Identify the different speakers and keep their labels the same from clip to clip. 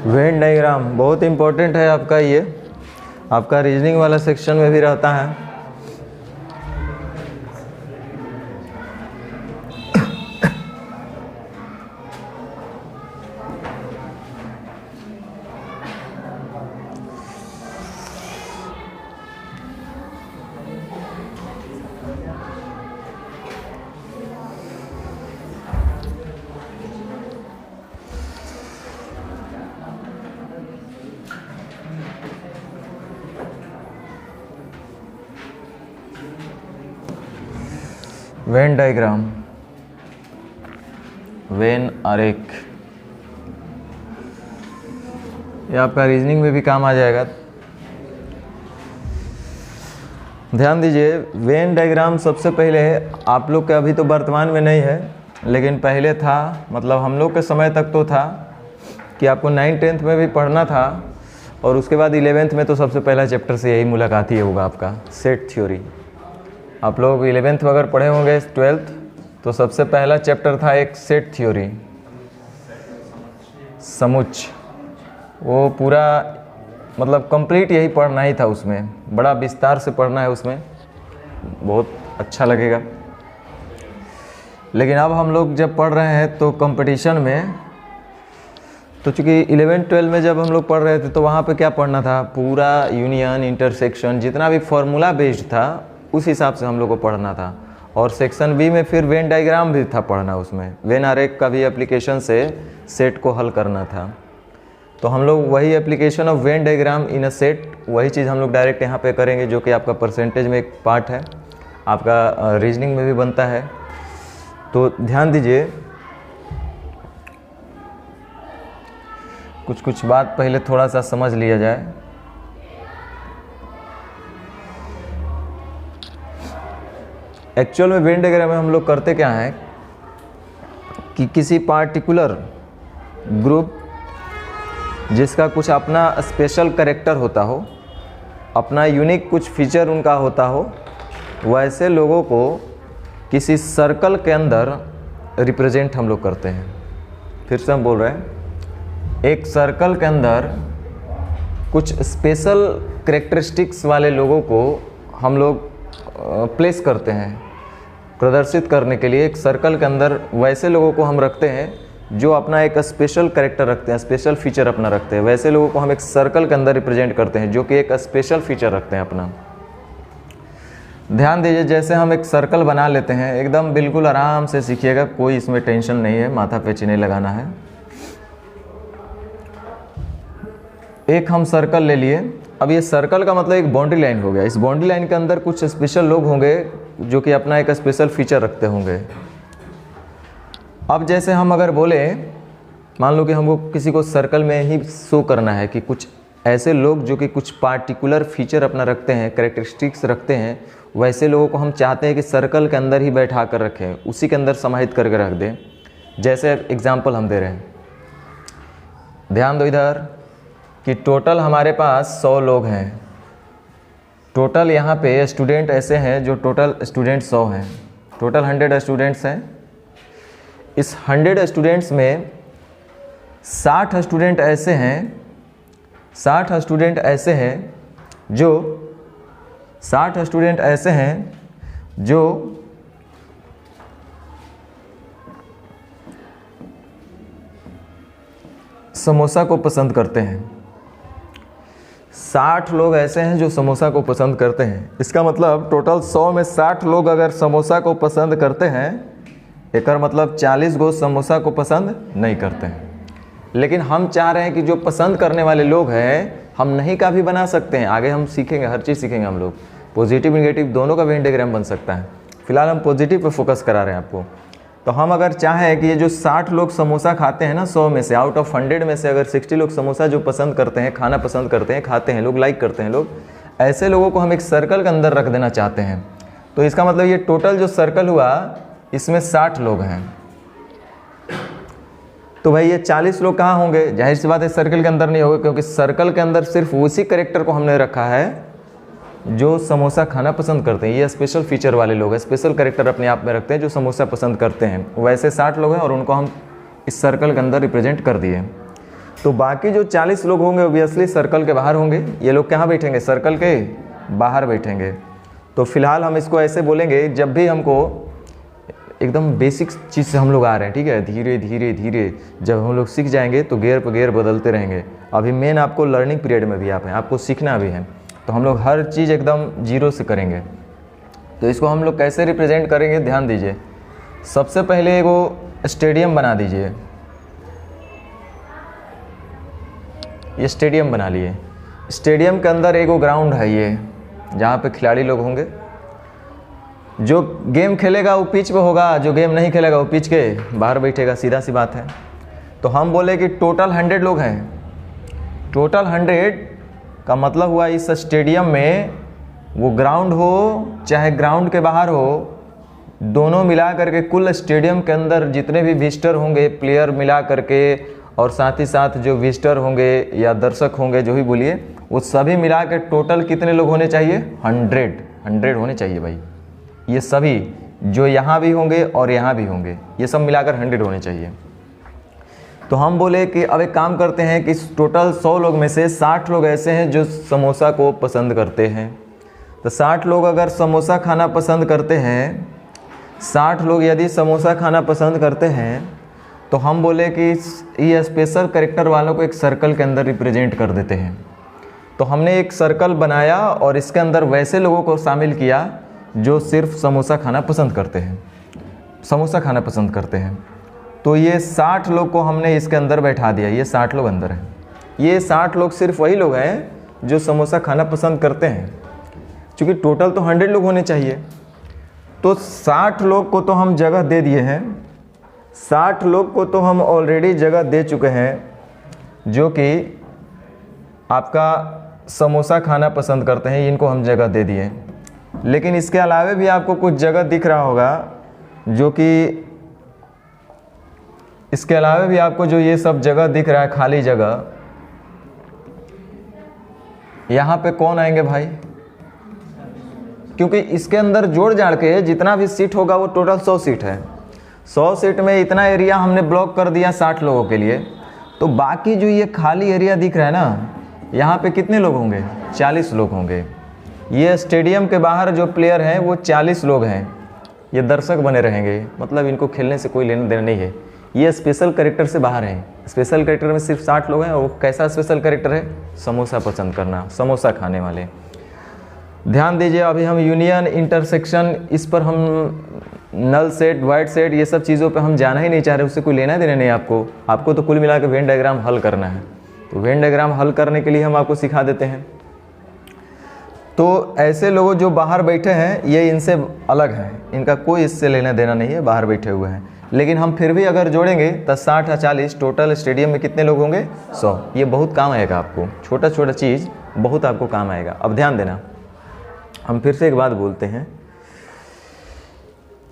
Speaker 1: Venn diagram बहुत important है आपका, ये आपका रीजनिंग वाला सेक्शन में भी रहता है। वेन डायग्राम, वेन आरेख, ये आपका रीजनिंग में भी काम आ जाएगा। ध्यान दीजिए, वेन डायग्राम सबसे पहले आप लोग के अभी तो वर्तमान में नहीं है, लेकिन पहले था, मतलब हम लोग के समय तक तो था कि आपको 9th-10th में भी पढ़ना था, और उसके बाद 11th में तो सबसे पहला चैप्टर से यही मुलाकात ही होगा आपका, सेट थ्योरी। आप लोग 11th में अगर पढ़े होंगे 12th, तो सबसे पहला चैप्टर था एक सेट थ्योरी, समुच्च। वो पूरा मतलब कंप्लीट यही पढ़ना ही था, उसमें बड़ा विस्तार से पढ़ना है, उसमें बहुत अच्छा लगेगा। लेकिन अब हम लोग जब पढ़ रहे हैं तो कंपटीशन में, तो चूँकि 11th-12th में जब हम लोग पढ़ रहे थे तो वहाँ पे क्या पढ़ना था, पूरा यूनियन, इंटरसेक्शन, जितना भी फॉर्मूला बेस्ड था उस हिसाब से हम लोग को पढ़ना था। और सेक्शन बी में फिर वेन डायग्राम भी था पढ़ना, उसमें वेन आरेख का भी एप्लीकेशन से सेट को हल करना था। तो हम लोग वही application of Venn diagram in a set, वही चीज़ हम लोग डायरेक्ट यहाँ पे करेंगे, जो कि आपका परसेंटेज में एक पार्ट है, आपका रीजनिंग में भी बनता है। तो ध्यान दीजिए, कुछ बात पहले थोड़ा सा समझ लिया जाए। एक्चुअल में वेन डायग्राम में हम लोग करते क्या है कि किसी पार्टिकुलर ग्रुप जिसका कुछ अपना स्पेशल कैरेक्टर होता हो, अपना यूनिक कुछ फीचर उनका होता हो, वैसे लोगों को किसी सर्कल के अंदर रिप्रेजेंट हम लोग करते हैं। फिर से हम बोल रहे हैं, एक सर्कल के अंदर कुछ स्पेशल कैरेक्टरिस्टिक्स वाले लोगों को हम लोग प्लेस करते हैं, प्रदर्शित करने के लिए। एक सर्कल के अंदर वैसे लोगों को हम रखते हैं जो अपना एक स्पेशल कैरेक्टर रखते हैं, स्पेशल फीचर अपना रखते हैं। वैसे लोगों को हम एक सर्कल के अंदर रिप्रेजेंट करते हैं जो कि एक स्पेशल फीचर रखते हैं अपना। ध्यान दीजिए, जैसे हम एक सर्कल बना लेते हैं, एकदम बिल्कुल आराम से सीखिएगा, कोई इसमें टेंशन नहीं है, माथा पे नहीं लगाना है। एक हम सर्कल ले लिए, अब ये सर्कल का मतलब एक बाउंड्री लाइन हो गया। इस बाउंड्री लाइन के अंदर कुछ स्पेशल लोग होंगे जो कि अपना एक स्पेशल फीचर रखते होंगे। अब जैसे हम अगर बोले, मान लो कि हमको किसी को सर्कल में ही शो करना है कि कुछ ऐसे लोग जो कि कुछ पार्टिकुलर फीचर अपना रखते हैं, कैरेक्टरिस्टिक्स रखते हैं, वैसे लोगों को हम चाहते हैं कि सर्कल के अंदर ही बैठा कर रखें, उसी के अंदर समाहित करके रख दें। जैसे एग्जाम्पल हम दे रहे हैं, ध्यान दो इधर कि टोटल हमारे पास 100 लोग हैं। टोटल यहाँ पे स्टूडेंट ऐसे हैं जो टोटल स्टूडेंट 100 हैं, टोटल 100 स्टूडेंट्स हैं। इस 100 स्टूडेंट्स में 60 स्टूडेंट ऐसे हैं, 60 स्टूडेंट ऐसे हैं जो 60 स्टूडेंट ऐसे हैं जो समोसा को पसंद करते हैं। 60 लोग ऐसे हैं जो समोसा को पसंद करते हैं। इसका मतलब टोटल 100 में 60 लोग अगर समोसा को पसंद करते हैं, एक मतलब 40 गो समोसा को पसंद नहीं करते हैं। लेकिन हम चाह रहे हैं कि जो पसंद करने वाले लोग हैं, हम नहीं का भी बना सकते हैं। आगे हम सीखेंगे, हर चीज़ सीखेंगे हम लोग, पॉजिटिव नेगेटिव दोनों का वेन डायग्राम बन सकता है। फिलहाल हम पॉजिटिव पे फोकस करा रहे हैं आपको। तो हम अगर चाहें कि ये जो 60 लोग समोसा खाते हैं ना, 100 में से, आउट ऑफ 100 में से अगर 60 लोग समोसा जो पसंद करते हैं, खाना पसंद करते हैं, खाते हैं लोग, लाइक करते हैं लोग, ऐसे लोगों को हम एक सर्कल के अंदर रख देना चाहते हैं। तो इसका मतलब ये टोटल जो सर्कल हुआ, इसमें 60 लोग हैं। तो भाई ये 40 लोग कहाँ होंगे? जाहिर सी बात है सर्कल के अंदर नहीं होंगे, क्योंकि सर्कल के अंदर सिर्फ उसी कैरेक्टर को हमने रखा है जो समोसा खाना पसंद करते हैं। ये स्पेशल फीचर वाले लोग हैं, स्पेशल कैरेक्टर अपने आप में रखते हैं जो समोसा पसंद करते हैं। वैसे 60 लोग हैं और उनको हम इस सर्कल के अंदर रिप्रेजेंट कर दिए। तो बाकी जो 40 लोग होंगे ऑब्वियसली सर्कल के बाहर होंगे। ये लोग कहाँ बैठेंगे? सर्कल के बाहर बैठेंगे। तो फिलहाल हम इसको ऐसे बोलेंगे, जब भी हमको एकदम बेसिक चीज़ से हम लोग आ रहे हैं, ठीक है, धीरे धीरे धीरे जब हम लोग सीख जाएंगे तो गेयर पर गेयर बदलते रहेंगे। अभी मेन आपको लर्निंग पीरियड में भी आप हैं, आपको सीखना भी है, तो हम लोग हर चीज़ एकदम जीरो से करेंगे। तो इसको हम लोग कैसे रिप्रेजेंट करेंगे, ध्यान दीजिए। सबसे पहले एगो स्टेडियम बना दीजिए। ये स्टेडियम बना लिए। स्टेडियम के अंदर एगो ग्राउंड है ये, जहाँ पे खिलाड़ी लोग होंगे। जो गेम खेलेगा वो पिच पे होगा, जो गेम नहीं खेलेगा वो पिच के बाहर बैठेगा, सीधा सी बात है। तो हम बोले कि टोटल 100 लोग हैं। टोटल 100 का मतलब हुआ इस स्टेडियम में, वो ग्राउंड हो चाहे ग्राउंड के बाहर हो, दोनों मिला करके कुल स्टेडियम के अंदर जितने भी विजिटर होंगे, प्लेयर मिला करके, और साथ ही साथ जो विजिटर होंगे या दर्शक होंगे, जो भी बोलिए, वो सभी मिला के टोटल कितने लोग होने चाहिए? 100 होने चाहिए भाई। ये सभी जो यहाँ भी होंगे और यहाँ भी होंगे, ये सब मिलाकर 100 होने चाहिए। तो हम बोले कि अब एक काम करते हैं कि टोटल 100 लोग में से 60 लोग ऐसे हैं जो समोसा को पसंद करते हैं। तो 60 लोग अगर समोसा खाना पसंद करते हैं, 60 लोग यदि समोसा खाना पसंद करते हैं, तो हम बोले कि ये स्पेशल कैरेक्टर वालों को एक सर्कल के अंदर रिप्रेजेंट कर देते हैं। तो हमने एक सर्कल बनाया और इसके अंदर वैसे लोगों को शामिल किया जो सिर्फ समोसा खाना पसंद करते हैं, समोसा खाना पसंद करते हैं। तो ये 60 लोग को हमने इसके अंदर बैठा दिया। ये 60 लोग अंदर हैं। ये 60 लोग सिर्फ वही लोग हैं जो समोसा खाना पसंद करते हैं, क्योंकि टोटल तो 100 लोग होने चाहिए। तो 60 लोग को तो हम जगह दे दिए हैं। 60 लोग को तो हम ऑलरेडी जगह दे चुके हैं, जो कि आपका समोसा खाना पसंद करते हैं, इनको हम जगह दे दिए। लेकिन इसके अलावा भी आपको कुछ जगह दिख रहा होगा, जो कि इसके अलावा भी आपको जो ये सब जगह दिख रहा है, खाली जगह, यहाँ पे कौन आएंगे भाई? क्योंकि इसके अंदर जोड़ जाड़ के जितना भी सीट होगा वो टोटल 100 सीट है। 100 सीट में इतना एरिया हमने ब्लॉक कर दिया 60 लोगों के लिए। तो बाकी जो ये खाली एरिया दिख रहा है ना, यहाँ पे कितने लोग होंगे? 40 लोग होंगे। ये स्टेडियम के बाहर जो प्लेयर हैं वो 40 लोग हैं। ये दर्शक बने रहेंगे, मतलब इनको खेलने से कोई लेना देना नहीं है। ये स्पेशल कैरेक्टर से बाहर हैं। स्पेशल कैरेक्टर में सिर्फ 60 लोग हैं। और वो कैसा स्पेशल कैरेक्टर है? समोसा पसंद करना, समोसा खाने वाले। ध्यान दीजिए, अभी हम यूनियन, इंटरसेक्शन, इस पर हम नल सेट, वाइड सेट, ये सब चीज़ों पे हम जाना ही नहीं चाह रहे। उससे कोई लेना देना नहीं आपको तो कुल मिला के वेन डायग्राम हल करना है। तो वेन डायग्राम हल करने के लिए हम आपको सिखा देते हैं। तो ऐसे लोग जो बाहर बैठे हैं, ये इनसे अलग हैं, इनका कोई इससे लेना देना नहीं है, बाहर बैठे हुए हैं। लेकिन हम फिर भी अगर जोड़ेंगे तो 60 या 40 टोटल स्टेडियम में कितने लोग होंगे? 100। ये बहुत काम आएगा आपको, छोटा छोटा चीज़ बहुत आपको काम आएगा। अब ध्यान देना, हम फिर से एक बात बोलते हैं।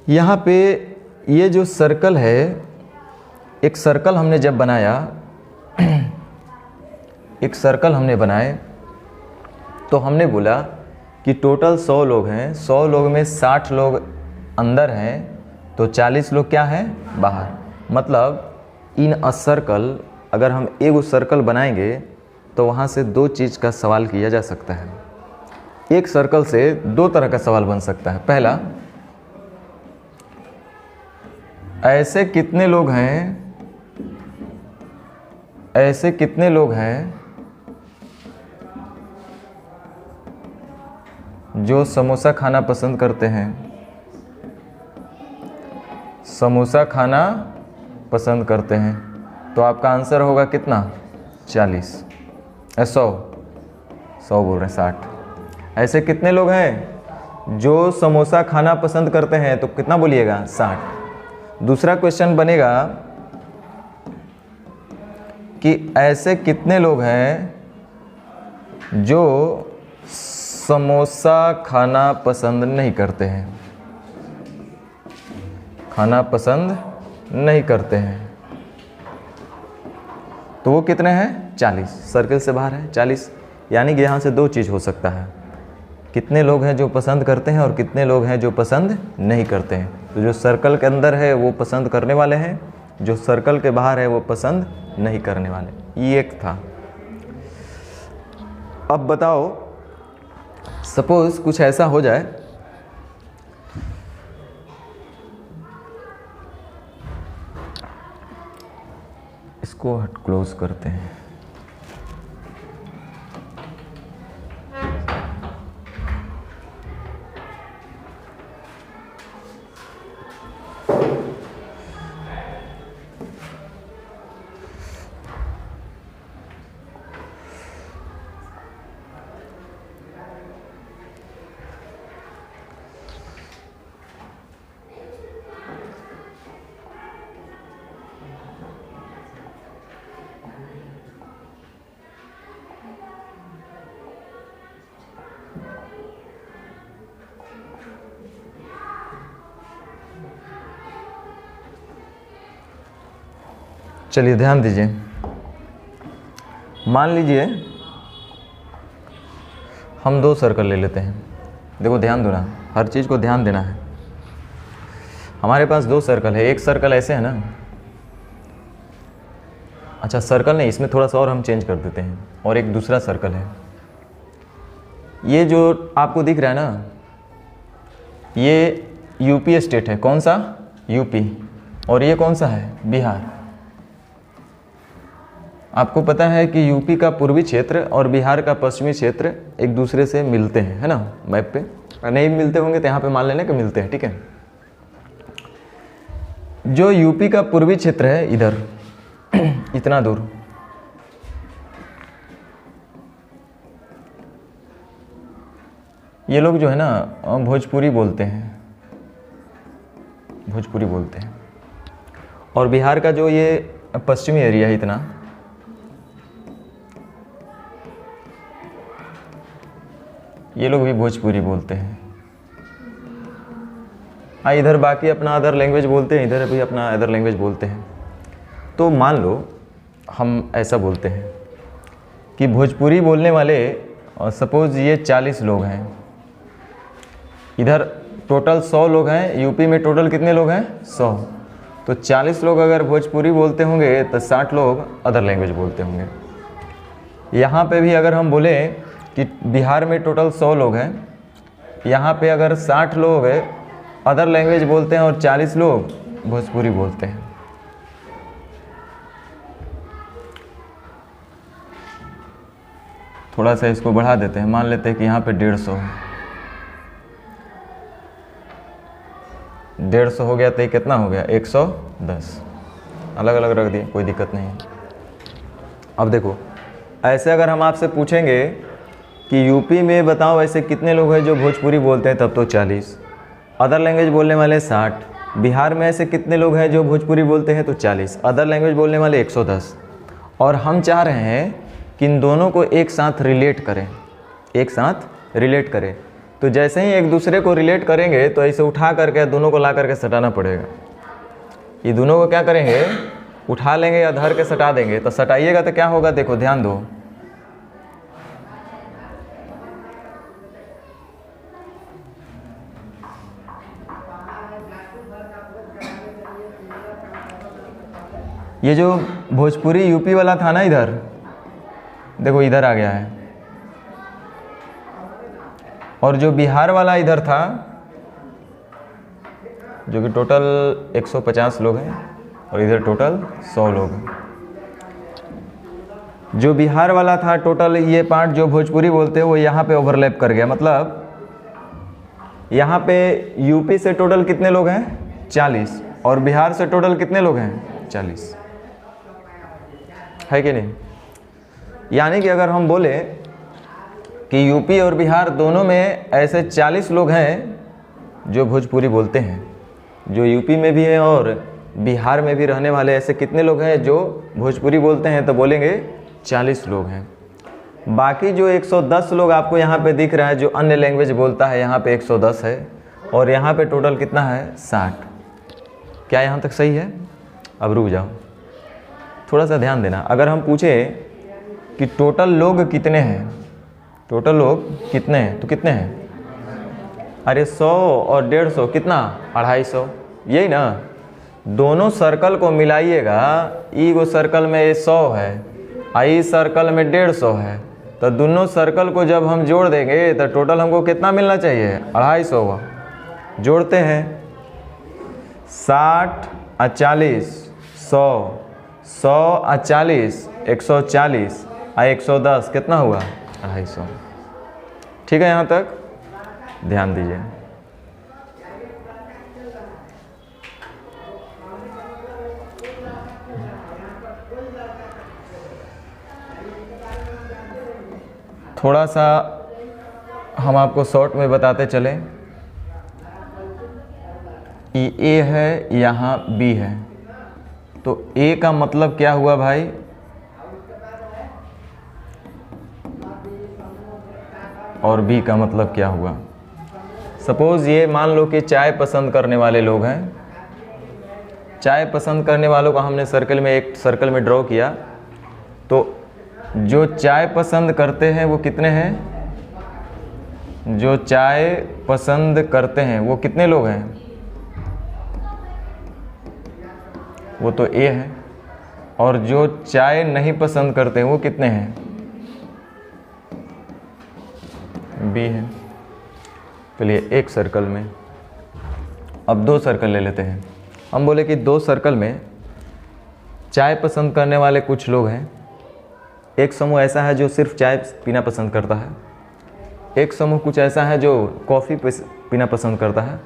Speaker 1: यहाँ पे ये जो सर्कल है, एक सर्कल हमने जब बनाया, एक सर्कल हमने बनाए, तो हमने बोला कि टोटल 100 लोग हैं। 100 लोग में 60 लोग अंदर हैं, तो 40 लोग क्या हैं? बाहर। मतलब इन अ सर्कल, अगर हम एक सर्कल बनाएंगे तो वहाँ से दो चीज़ का सवाल किया जा सकता है। एक सर्कल से दो तरह का सवाल बन सकता है। पहला, ऐसे कितने लोग हैं, ऐसे कितने लोग हैं जो समोसा खाना पसंद करते हैं? समोसा खाना पसंद करते हैं। तो आपका आंसर होगा कितना? 40, 100 बोल रहे हैं, 60। ऐसे कितने लोग हैं जो समोसा खाना पसंद करते हैं? तो कितना बोलिएगा? 60। दूसरा क्वेश्चन बनेगा कि ऐसे कितने लोग हैं जो समोसा खाना पसंद नहीं करते हैं? खाना पसंद नहीं करते हैं, तो वो कितने हैं? 40। सर्कल से बाहर है 40। यानी कि यहाँ से दो चीज़ हो सकता है, कितने लोग हैं जो पसंद करते हैं और कितने लोग हैं जो पसंद नहीं करते हैं। तो जो सर्कल के अंदर है वो पसंद करने वाले हैं, जो सर्कल के बाहर है वो पसंद नहीं करने वाले, ये एक था। अब बताओ, सपोज कुछ ऐसा हो जाए, इसको क्लोज करते हैं। चलिए ध्यान दीजिए, मान लीजिए हम 2 सर्कल ले लेते हैं। देखो ध्यान दो ना, हर चीज़ को ध्यान देना है। हमारे पास 2 सर्कल है, एक सर्कल ऐसे है ना, अच्छा सर्कल नहीं, इसमें थोड़ा सा और हम चेंज कर देते हैं, और एक दूसरा सर्कल है। ये जो आपको दिख रहा है ना, ये यूपी स्टेट है। कौन सा? यूपी। और ये कौन सा है? बिहार। आपको पता है कि यूपी का पूर्वी क्षेत्र और बिहार का पश्चिमी क्षेत्र एक दूसरे से मिलते हैं, है ना, मैप पे। नहीं मिलते होंगे तो यहाँ पे मान लेना कि मिलते हैं, ठीक है। जो यूपी का पूर्वी क्षेत्र है इधर इतना दूर, ये लोग जो है ना भोजपुरी बोलते हैं, भोजपुरी बोलते हैं। और बिहार का जो ये पश्चिमी एरिया है इतना, ये लोग भी भोजपुरी बोलते हैं। हाँ, इधर बाकी अपना अदर लैंग्वेज बोलते हैं, इधर भी अपना अदर लैंग्वेज बोलते हैं। तो मान लो हम ऐसा बोलते हैं कि भोजपुरी बोलने वाले, सपोज ये 40 लोग हैं, इधर टोटल 100 लोग हैं, यूपी में टोटल कितने लोग हैं? 100। तो 40 लोग अगर भोजपुरी बोलते होंगे तो 60 लोग अदर लैंग्वेज बोलते होंगे। यहाँ पे भी अगर हम बोले कि बिहार में टोटल 100 लोग हैं, यहाँ पे अगर 60 लोग अदर लैंग्वेज बोलते हैं और 40 लोग भोजपुरी बोलते हैं। थोड़ा सा इसको बढ़ा देते हैं, मान लेते हैं कि यहाँ पे 150 है। 150 हो गया तो ये कितना हो गया? 110। अलग अलग रख दिए, कोई दिक्कत नहीं है। अब देखो, ऐसे अगर हम आपसे पूछेंगे कि यूपी में बताओ ऐसे कितने लोग हैं जो भोजपुरी बोलते हैं, तब तो 40, अदर लैंग्वेज बोलने वाले 60, बिहार में ऐसे कितने लोग हैं जो भोजपुरी बोलते हैं, तो 40, अदर लैंग्वेज बोलने वाले 110। और हम चाह रहे हैं कि इन दोनों को एक साथ रिलेट करें, एक साथ रिलेट करें। तो जैसे ही एक दूसरे को रिलेट करेंगे तो ऐसे उठा करके दोनों को ला करके सटाना पड़ेगा। ये दोनों को क्या करेंगे? उठा लेंगे या धर के सटा देंगे। तो सटाइएगा तो क्या होगा? देखो ध्यान दो, ये जो भोजपुरी यूपी वाला था ना, इधर देखो इधर आ गया है, और जो बिहार वाला इधर था, जो कि टोटल 150 लोग हैं, और इधर टोटल 100 लोग हैं। जो बिहार वाला था टोटल ये पार्ट जो भोजपुरी बोलते हैं वो यहाँ पे ओवरलैप कर गया। मतलब यहाँ पे यूपी से टोटल कितने लोग हैं? 40, और बिहार से टोटल कितने लोग हैं? 40, है कि नहीं? यानी कि अगर हम बोले कि यूपी और बिहार दोनों में ऐसे 40 लोग हैं जो भोजपुरी बोलते हैं, जो यूपी में भी हैं और बिहार में भी रहने वाले ऐसे कितने लोग हैं जो भोजपुरी बोलते हैं, तो बोलेंगे 40 लोग हैं। बाकी जो 110 लोग आपको यहाँ पे दिख रहा है जो अन्य लैंग्वेज बोलता है, यहाँ पे 110 है, और यहाँ पे टोटल कितना है? 60। क्या यहाँ तक सही है? अब रुक जाओ, थोड़ा सा ध्यान देना। अगर हम पूछें कि टोटल लोग कितने हैं, टोटल लोग कितने हैं, तो कितने हैं? अरे 100 और 150 कितना? 250, यही ना। दोनों सर्कल को मिलाइएगा, ई गो सर्कल में ये 100 है, आई सर्कल में 150 है, तो दोनों सर्कल को जब हम जोड़ देंगे तो टोटल हमको कितना मिलना चाहिए? 250। जोड़ते हैं 60 और 40, 100, 100 और 40, 140 और 110 कितना हुआ? 250। ठीक है, यहाँ तक ध्यान दीजिए। थोड़ा सा हम आपको शॉर्ट में बताते चलें कि ए है, यहाँ बी है, तो ए का मतलब क्या हुआ भाई? और बी का मतलब क्या हुआ? सपोज ये मान लो कि चाय पसंद करने वाले लोग हैं, चाय पसंद करने वालों को हमने सर्कल में, एक सर्कल में ड्रॉ किया, तो जो चाय पसंद करते हैं वो कितने हैं? जो चाय पसंद करते हैं वो कितने लोग हैं? वो तो ए है। और जो चाय नहीं पसंद करते हैं वो कितने हैं? बी है। चलिए एक सर्कल में, अब 2 सर्कल ले लेते हैं। हम बोले कि 2 सर्कल में चाय पसंद करने वाले कुछ लोग हैं। एक समूह ऐसा है जो सिर्फ चाय पीना पसंद करता है, एक समूह कुछ ऐसा है जो कॉफ़ी पीना पसंद करता है,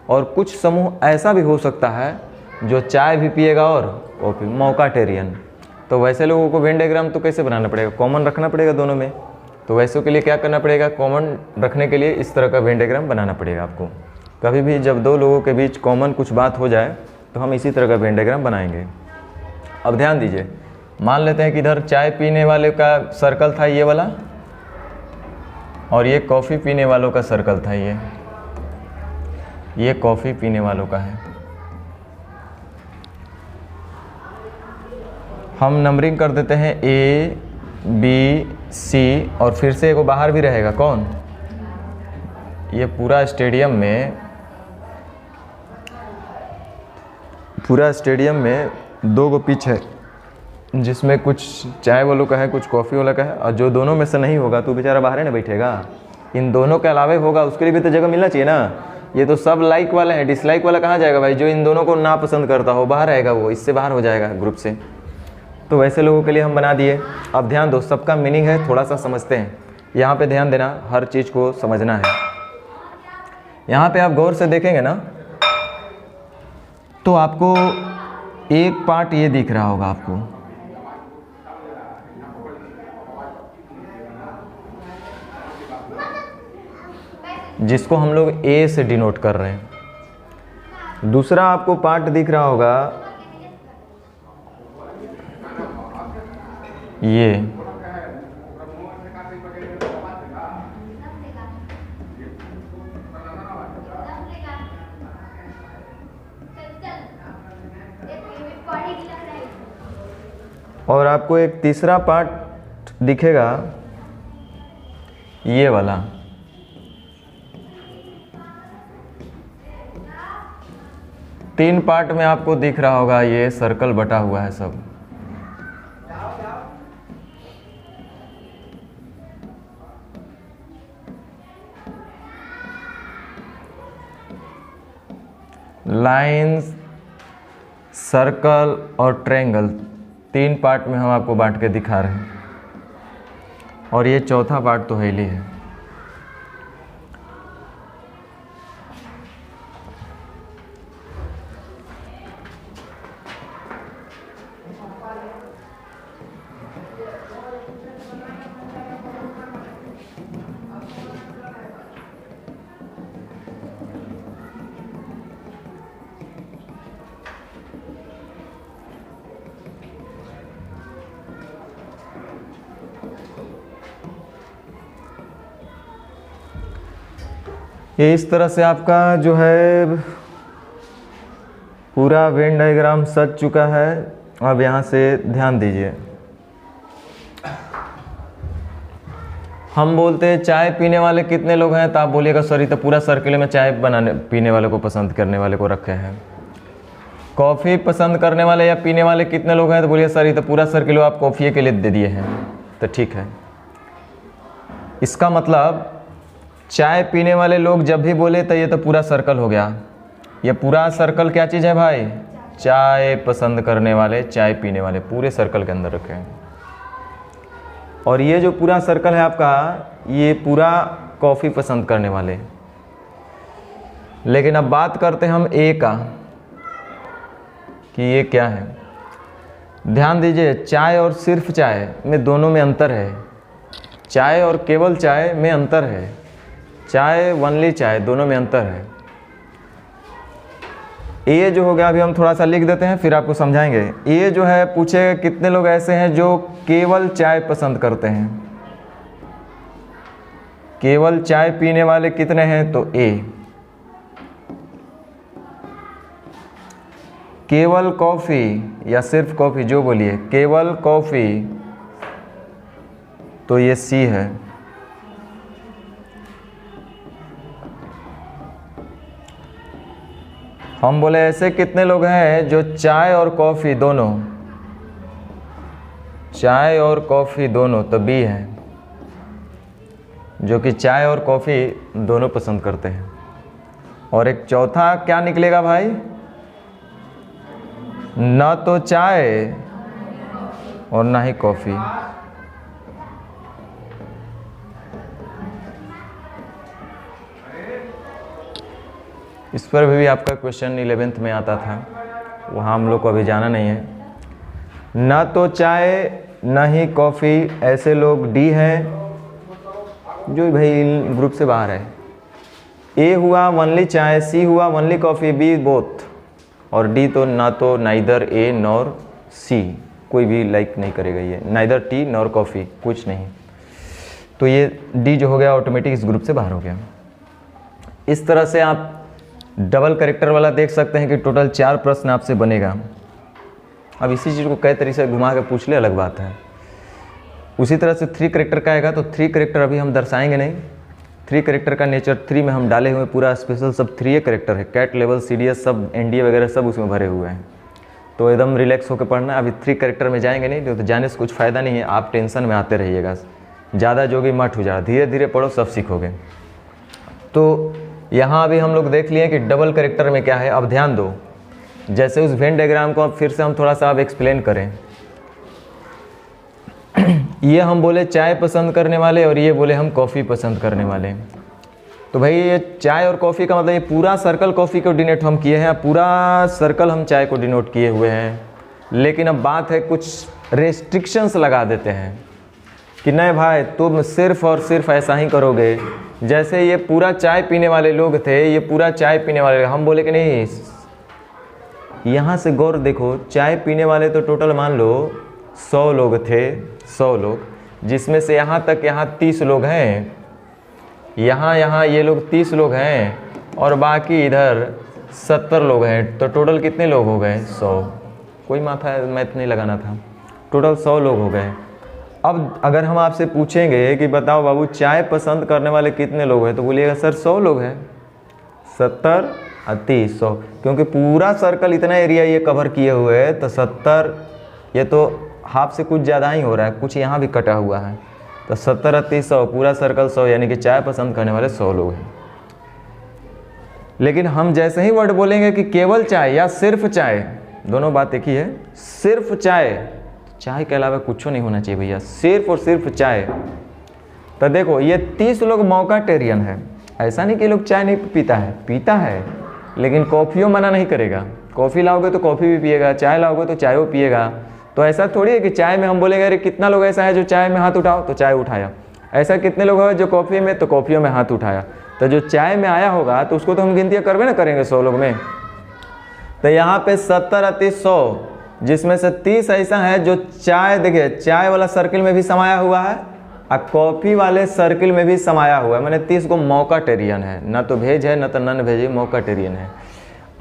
Speaker 1: और कुछ समूह ऐसा भी हो सकता है जो चाय भी पिएगा और कॉफ़ी, मौकाटेरियन। तो वैसे लोगों को वेन डायग्राम तो कैसे बनाना पड़ेगा? कॉमन रखना पड़ेगा दोनों में। तो वैसों के लिए क्या करना पड़ेगा? कॉमन रखने के लिए इस तरह का वेन डायग्राम बनाना पड़ेगा आपको। कभी भी जब 2 लोगों के बीच कॉमन कुछ बात हो जाए तो हम इसी तरह का वेन डायग्राम बनाएंगे। अब ध्यान दीजिए, मान लेते हैं कि इधर चाय पीने वाले का सर्कल था ये वाला, और ये कॉफ़ी पीने वालों का सर्कल था ये कॉफ़ी पीने वालों का है। हम नंबरिंग कर देते हैं ए, बी, सी, और फिर से एक बाहर भी रहेगा, कौन? ये पूरा स्टेडियम में 2 गो पिच है, जिसमें कुछ चाय वालों का है, कुछ कॉफ़ी वाला का है, और जो दोनों में से नहीं होगा तो बेचारा बाहर है ना बैठेगा। इन दोनों के अलावे होगा, उसके लिए भी तो जगह मिलना चाहिए ना। ये तो सब लाइक वाले हैं, डिसलाइक वाला कहाँ जाएगा भाई? जो इन दोनों को ना पसंद करता हो बाहर आएगा, वो इससे बाहर हो जाएगा ग्रुप से। तो वैसे लोगों के लिए हम बना दिए। अब ध्यान दो, सबका मीनिंग है, थोड़ा सा समझते हैं। यहाँ पे ध्यान देना, हर चीज़ को समझना है। यहाँ पे आप गौर से देखेंगे ना तो आपको एक पार्ट ये दिख रहा होगा आपको, जिसको हम लोग ए से डिनोट कर रहे हैं। दूसरा आपको पार्ट दिख रहा होगा ये, और आपको एक तीसरा पार्ट दिखेगा ये वाला। तीन पार्ट में आपको दिख रहा होगा ये सर्कल बटा हुआ है सब। लाइंस, सर्कल और ट्रायंगल, 3 पार्ट में हम आपको बांट के दिखा रहे हैं, और ये चौथा पार्ट तो हेली है। ये इस तरह से आपका जो है पूरा वेन डायग्राम सज चुका है। अब यहाँ से ध्यान दीजिए, हम बोलते हैं चाय पीने वाले कितने लोग हैं, तो आप बोलिएगा सॉरी तो पूरा सर्किल में चाय बनाने पीने वाले को पसंद करने वाले को रखे हैं। कॉफ़ी पसंद करने वाले या पीने वाले कितने लोग हैं? तो बोलिए सर ये तो पूरा सर्किल आप कॉफ़ी के लिए दे दिए हैं। तो ठीक है, इसका मतलब चाय पीने वाले लोग जब भी बोले तो ये तो पूरा सर्कल हो गया। ये पूरा सर्कल क्या चीज़ है भाई? चाय पसंद करने वाले, चाय पीने वाले, पूरे सर्कल के अंदर रखे हैं। और ये जो पूरा सर्कल है आपका, ये पूरा कॉफ़ी पसंद करने वाले। लेकिन अब बात करते हैं हम ए का कि ये क्या है। ध्यान दीजिए, चाय और सिर्फ चाय में दोनों में अंतर है। चाय और केवल चाय में अंतर है। चाय वनली चाय, दोनों में अंतर है। ये जो हो गया, अभी हम थोड़ा सा लिख देते हैं फिर आपको समझाएंगे। ये जो है पूछे कितने लोग ऐसे हैं जो केवल चाय पसंद करते हैं। केवल चाय पीने वाले कितने हैं? तो ए। केवल कॉफ़ी या सिर्फ कॉफ़ी, जो बोलिए, केवल कॉफ़ी, तो ये सी है। हम बोले ऐसे कितने लोग हैं जो चाय और कॉफ़ी दोनों, चाय और कॉफ़ी दोनों, तो बी है, जो कि चाय और कॉफ़ी दोनों पसंद करते हैं। और एक चौथा क्या निकलेगा भाई? ना तो चाय और ना ही कॉफ़ी। इस पर भी आपका क्वेश्चन 11th में आता था, वहाँ हम लोग को अभी जाना नहीं है। ना तो चाय ना ही कॉफ़ी, ऐसे लोग डी हैं, जो भाई ग्रुप से बाहर है। ए हुआ वनली चाय, सी हुआ वनली कॉफ़ी, बी बोथ, और डी तो ना तो नाइदर ए नॉर सी, कोई भी लाइक नहीं करेगा ये, नाइदर टी नॉर कॉफ़ी, कुछ नहीं। तो ये डी जो हो गया ऑटोमेटिक इस ग्रुप से बाहर हो गया। इस तरह से आप डबल करेक्टर वाला देख सकते हैं कि टोटल 4 प्रश्न आपसे बनेगा। अब इसी चीज़ को कई तरीके से घुमा के पूछ ले अलग बात है। उसी तरह से 3 करेक्टर का आएगा, तो 3 करेक्टर अभी हम दर्शाएंगे नहीं। 3 करेक्टर का नेचर 3 में हम डाले हुए पूरा स्पेशल सब 3 करेक्टर है। कैट लेवल, CDS सब, NDA वगैरह सब उसमें भरे हुए हैं, तो एकदम रिलैक्स होकर पढ़ना है। अभी 3 करेक्टर में जाएंगे नहीं, तो जाने से कुछ फ़ायदा नहीं है, आप टेंशन में आते रहिएगा। ज़्यादा जोगी मत हो जा, धीरे धीरे पढ़ो, सब सीखोगे। तो यहाँ अभी हम लोग देख लिए कि डबल करेक्टर में क्या है। अब ध्यान दो, जैसे उस वेन डायग्राम को अब फिर से हम थोड़ा सा अब एक्सप्लेन करें। ये हम बोले चाय पसंद करने वाले और ये बोले हम कॉफ़ी पसंद करने वाले। तो भाई ये चाय और कॉफ़ी का मतलब ये पूरा सर्कल कॉफ़ी को डिनोट हम किए हैं, पूरा सर्कल हम चाय को डिनोट किए हुए हैं। लेकिन अब बात है कुछ रेस्ट्रिक्शंस लगा देते हैं कि नहीं भाई तुम सिर्फ और सिर्फ ऐसा ही करोगे। जैसे ये पूरा चाय पीने वाले लोग थे, ये पूरा चाय पीने वाले, हम बोले कि नहीं, यहाँ से गौर देखो, चाय पीने वाले तो टोटल मान लो 100 लोग थे, 100 लोग, जिसमें से यहाँ तक यहाँ 30 लोग हैं, यहाँ ये लोग 30 लोग हैं, और बाकी इधर 70 लोग हैं। तो टोटल कितने लोग हो गए? 100। कोई माथा मैथ नहीं लगाना था, टोटल 100 लोग हो गए। अब अगर हम आपसे पूछेंगे कि बताओ बाबू चाय पसंद करने वाले कितने लोग हैं, तो बोलिएगा सर 100 लोग हैं। 70 और 30, 100, क्योंकि पूरा सर्कल इतना एरिया ये कवर किए हुए है, तो 70, ये तो हाफ से कुछ ज़्यादा ही हो रहा है, कुछ यहाँ भी कटा हुआ है, तो 70 और 30, 100, पूरा सर्कल 100, यानी कि चाय पसंद करने वाले 100 लोग हैं। लेकिन हम जैसे ही वर्ड बोलेंगे कि केवल चाय या सिर्फ चाय, दोनों बात एक ही है। सिर्फ चाय, चाय के अलावा कुछ नहीं होना चाहिए भैया, सिर्फ और सिर्फ चाय। तो देखो ये 30 लोग मौकाटेरियन है, ऐसा नहीं कि लोग चाय नहीं पीता है, पीता है, लेकिन कॉफ़ियों मना नहीं करेगा। कॉफ़ी लाओगे तो कॉफ़ी भी पिएगा, चाय लाओगे तो चाय वो पिएगा। तो ऐसा थोड़ी है कि चाय में हम बोलेंगे अरे कितना लोग ऐसा है जो चाय में हाथ उठाओ, तो चाय उठाया। ऐसा कितने लोग हैं जो कॉफ़ी में, तो कॉफ़ियों में हाथ उठाया। तो जो चाय में आया होगा तो उसको तो हम गिनतियाँ करवे ना करेंगे 100 लोग में। तो यहाँ पे 70 और 30, 100, जिसमें से 30 ऐसा है जो चाय, देखिए चाय वाला सर्किल में भी समाया हुआ है और कॉफ़ी वाले सर्किल में भी समाया हुआ है। मैंने 30 को मौकाटेरियन है, ना तो वेज है ना तो नॉन वेज है, मौकाटेरियन है।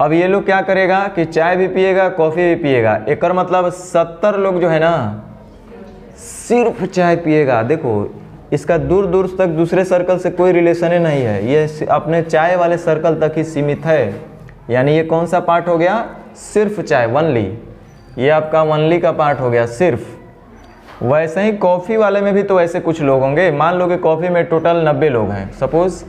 Speaker 1: अब ये लोग क्या करेगा कि चाय भी पिएगा, कॉफ़ी भी पिएगा। एक मतलब 70 लोग जो है ना सिर्फ चाय पिएगा। देखो इसका दूर दूर तक दूसरे सर्कल से कोई रिलेशन ही नहीं है, ये अपने चाय वाले सर्कल तक ही सीमित है। यानी ये कौन सा पार्ट हो गया? सिर्फ चाय, वनली, ये आपका वनली का पार्ट हो गया सिर्फ। वैसे ही कॉफ़ी वाले में भी तो ऐसे कुछ लोग होंगे। मान लो कि कॉफ़ी में टोटल 90 लोग हैं सपोज़,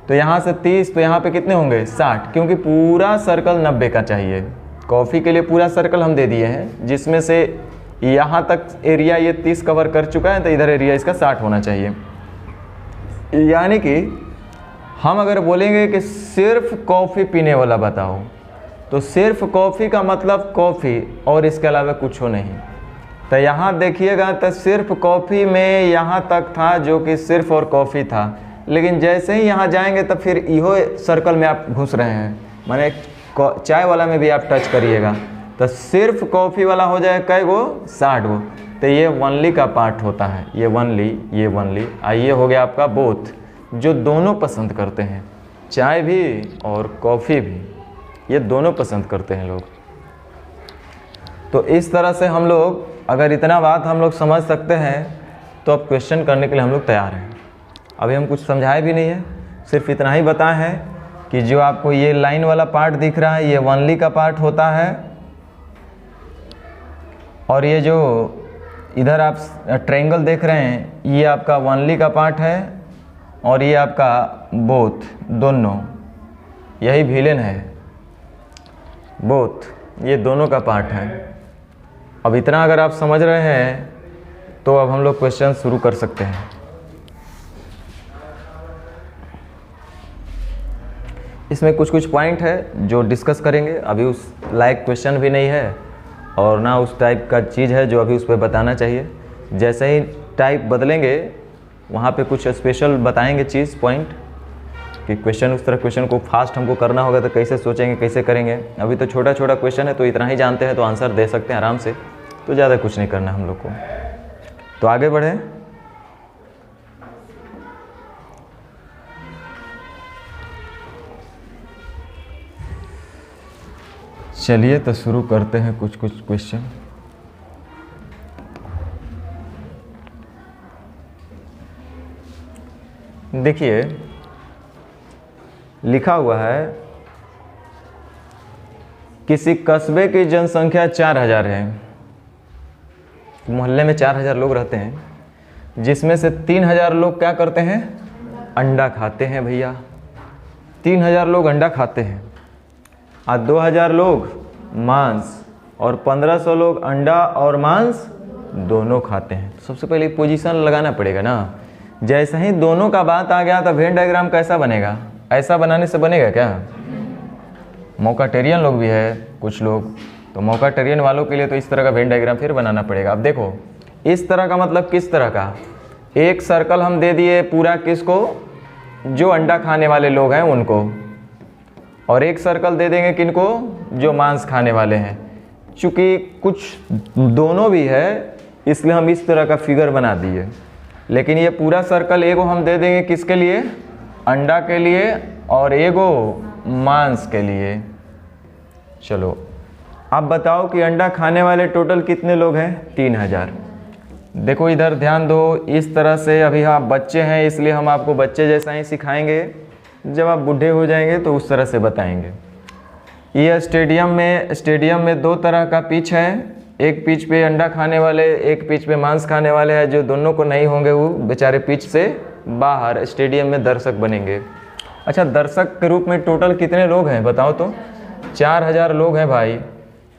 Speaker 1: तो यहाँ से 30, तो यहाँ पे कितने होंगे 60, क्योंकि पूरा सर्कल 90 का चाहिए। कॉफ़ी के लिए पूरा सर्कल हम दे दिए हैं, जिसमें से यहाँ तक एरिया ये 30 कवर कर चुका है, तो इधर एरिया इसका 60 होना चाहिए। यानी कि हम अगर बोलेंगे कि सिर्फ कॉफ़ी पीने वाला बताओ, तो सिर्फ कॉफ़ी का मतलब कॉफ़ी और इसके अलावा कुछ हो नहीं। तो यहाँ देखिएगा तो सिर्फ कॉफ़ी में यहाँ तक था जो कि सिर्फ और कॉफ़ी था, लेकिन जैसे ही यहाँ जाएंगे तो फिर इहो सर्कल में आप घुस रहे हैं, माने चाय वाला में भी आप टच करिएगा तो सिर्फ कॉफ़ी वाला हो जाए कै गो 60 गो। तो ये वनली का पार्ट होता है, ये वनली, ये वनली। आइए हो गया आपका बोथ, जो दोनों पसंद करते हैं, चाय भी और कॉफ़ी भी, ये दोनों पसंद करते हैं लोग। तो इस तरह से हम लोग अगर इतना बात हम लोग समझ सकते हैं तो अब क्वेश्चन करने के लिए हम लोग तैयार हैं। अभी हम कुछ समझाए भी नहीं है, सिर्फ इतना ही बताए हैं कि जो आपको ये लाइन वाला पार्ट दिख रहा है ये वनली का पार्ट होता है, और ये जो इधर आप ट्रायंगल देख रहे हैं ये आपका वनली का पार्ट है, और ये आपका बोथ, दोनों, यही विलेन है, बोथ, ये दोनों का पार्ट है। अब इतना अगर आप समझ रहे हैं तो अब हम लोग क्वेश्चन शुरू कर सकते हैं। इसमें कुछ कुछ पॉइंट है जो डिस्कस करेंगे, अभी उस लायक क्वेश्चन भी नहीं है और ना उस टाइप का चीज़ है जो अभी उस पर बताना चाहिए। जैसे ही टाइप बदलेंगे वहाँ पे कुछ स्पेशल बताएंगे चीज़, पॉइंट, कि क्वेश्चन उस तरह क्वेश्चन को फास्ट हमको करना होगा तो कैसे सोचेंगे, कैसे करेंगे। अभी तो छोटा छोटा क्वेश्चन है तो इतना ही जानते हैं तो आंसर दे सकते हैं आराम से, तो ज़्यादा कुछ नहीं करना हम लोग को। तो आगे बढ़ें। चलिए तो शुरू करते हैं कुछ कुछ क्वेश्चन। देखिए लिखा हुआ है किसी कस्बे की जनसंख्या 4000 है, मोहल्ले में 4000 लोग रहते हैं, जिसमें से 3000 लोग क्या करते हैं, अंडा खाते हैं भैया। 3000 लोग अंडा खाते हैं और 2000 लोग मांस, और 1500 लोग अंडा और मांस दोनों खाते हैं। सबसे पहले पोजीशन लगाना पड़ेगा ना। जैसे ही दोनों का बात आ गया तो वेन डायग्राम कैसा बनेगा, ऐसा बनाने से बनेगा क्या? मौकाटेरियन लोग भी है कुछ लोग, तो मौकाटेरियन वालों के लिए तो इस तरह का वेन डायग्राम फिर बनाना पड़ेगा। अब देखो इस तरह का मतलब किस तरह का, एक सर्कल हम दे दिए पूरा किसको, जो अंडा खाने वाले लोग हैं उनको, और एक सर्कल दे देंगे किनको, जो मांस खाने वाले हैं। चूँकि कुछ दोनों भी है इसलिए हम इस तरह का फिगर बना दिए, लेकिन ये पूरा सर्कल एगो हम दे देंगे किसके लिए, अंडा के लिए, और एगो मांस के लिए। चलो अब बताओ कि अंडा खाने वाले टोटल कितने लोग हैं, 3000। देखो इधर ध्यान दो, इस तरह से अभी आप बच्चे हैं इसलिए हम आपको बच्चे जैसा ही सिखाएंगे, जब आप बूढ़े हो जाएंगे तो उस तरह से बताएंगे। ये स्टेडियम में 2 तरह का पिच है, एक पिच पे अंडा खाने वाले, एक पिच पे मांस खाने वाले हैं। जो दोनों को नहीं होंगे वो बेचारे पिच से बाहर स्टेडियम में दर्शक बनेंगे। अच्छा, दर्शक के रूप में टोटल कितने लोग हैं बताओ तो? 4000 लोग हैं भाई,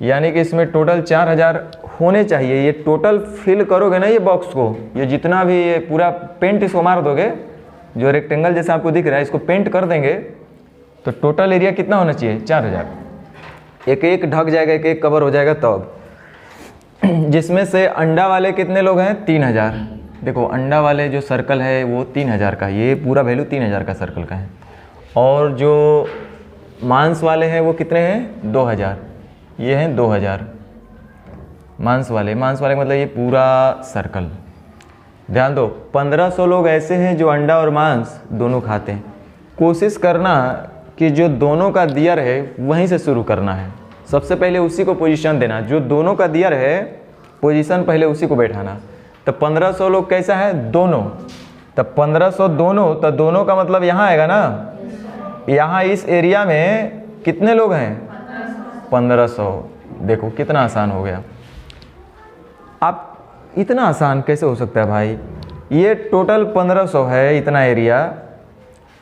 Speaker 1: यानी कि इसमें टोटल 4000 होने चाहिए। ये टोटल फिल करोगे ना ये बॉक्स को, ये जितना भी ये पूरा पेंट इसको मार दोगे, जो रेक्टेंगल जैसा आपको दिख रहा है इसको पेंट कर देंगे तो टोटल एरिया कितना होना चाहिए, 4000। एक एक ढक जाएगा, एक एक कवर हो जाएगा तब। जिसमें से अंडा वाले कितने लोग हैं, 3000। देखो अंडा वाले जो सर्कल है वो 3000 का, ये पूरा वैल्यू 3000 का सर्कल का है। और जो मांस वाले हैं वो कितने हैं, 2000, ये हैं 2000 मांस वाले मतलब ये पूरा सर्कल। ध्यान दो 1500 लोग ऐसे हैं जो अंडा और मांस दोनों खाते हैं। कोशिश करना कि जो दोनों का दिया रहे वहीं से शुरू करना है, सबसे पहले उसी को पोजीशन देना, जो दोनों का दिया रहे पोजीशन पहले उसी को बैठाना। तो 1500 लोग कैसा है, दोनों, तो 1500 दोनों, तो दोनों का मतलब यहाँ आएगा ना, यहाँ इस एरिया में कितने लोग हैं, 1500। देखो कितना आसान हो गया। आप इतना आसान कैसे हो सकता है भाई? ये टोटल 1500 है इतना एरिया,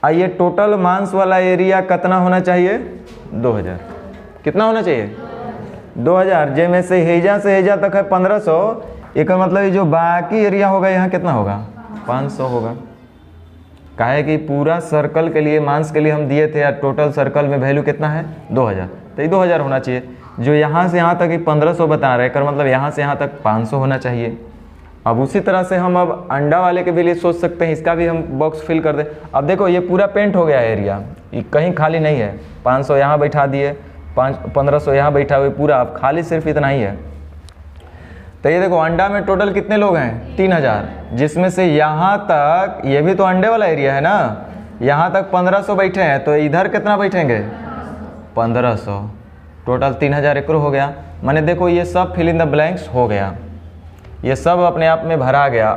Speaker 1: और ये टोटल मांस वाला एरिया कितना होना चाहिए? 2000। कितना होना चाहिए? 2000। जैसे से हेजा तक है 1500, एक मतलब ये जो बाकी एरिया होगा यहाँ कितना होगा? 500 होगा। काहे कि पूरा सर्कल के लिए, मांस के लिए हम दिए थे, या टोटल सर्कल में वैल्यू कितना है? 2000। तो ये 2000 होना चाहिए। जो यहाँ से यहाँ तक ही 1500 बता रहे हैं, कर मतलब यहाँ से यहाँ तक 500 होना चाहिए। अब उसी तरह से हम अब अंडा वाले के भी लिए सोच सकते हैं, इसका भी हम बॉक्स फिल कर दें। अब देखो ये पूरा पेंट हो गया एरिया, ये कहीं खाली नहीं है। 500 यहाँ बैठा दिए, 1500 यहाँ बैठा हुए, पूरा अब खाली सिर्फ इतना ही है। तो ये देखो अंडा में टोटल कितने लोग हैं? 3000, जिसमें से यहाँ तक, ये भी तो अंडे वाला एरिया है ना, यहाँ तक 1500 बैठे हैं, तो इधर कितना बैठेंगे? 1500। टोटल 3000 एकड़ हो गया। माने देखो ये सब फिल इन द ब्लैंक्स हो गया, ये सब अपने आप में भरा गया।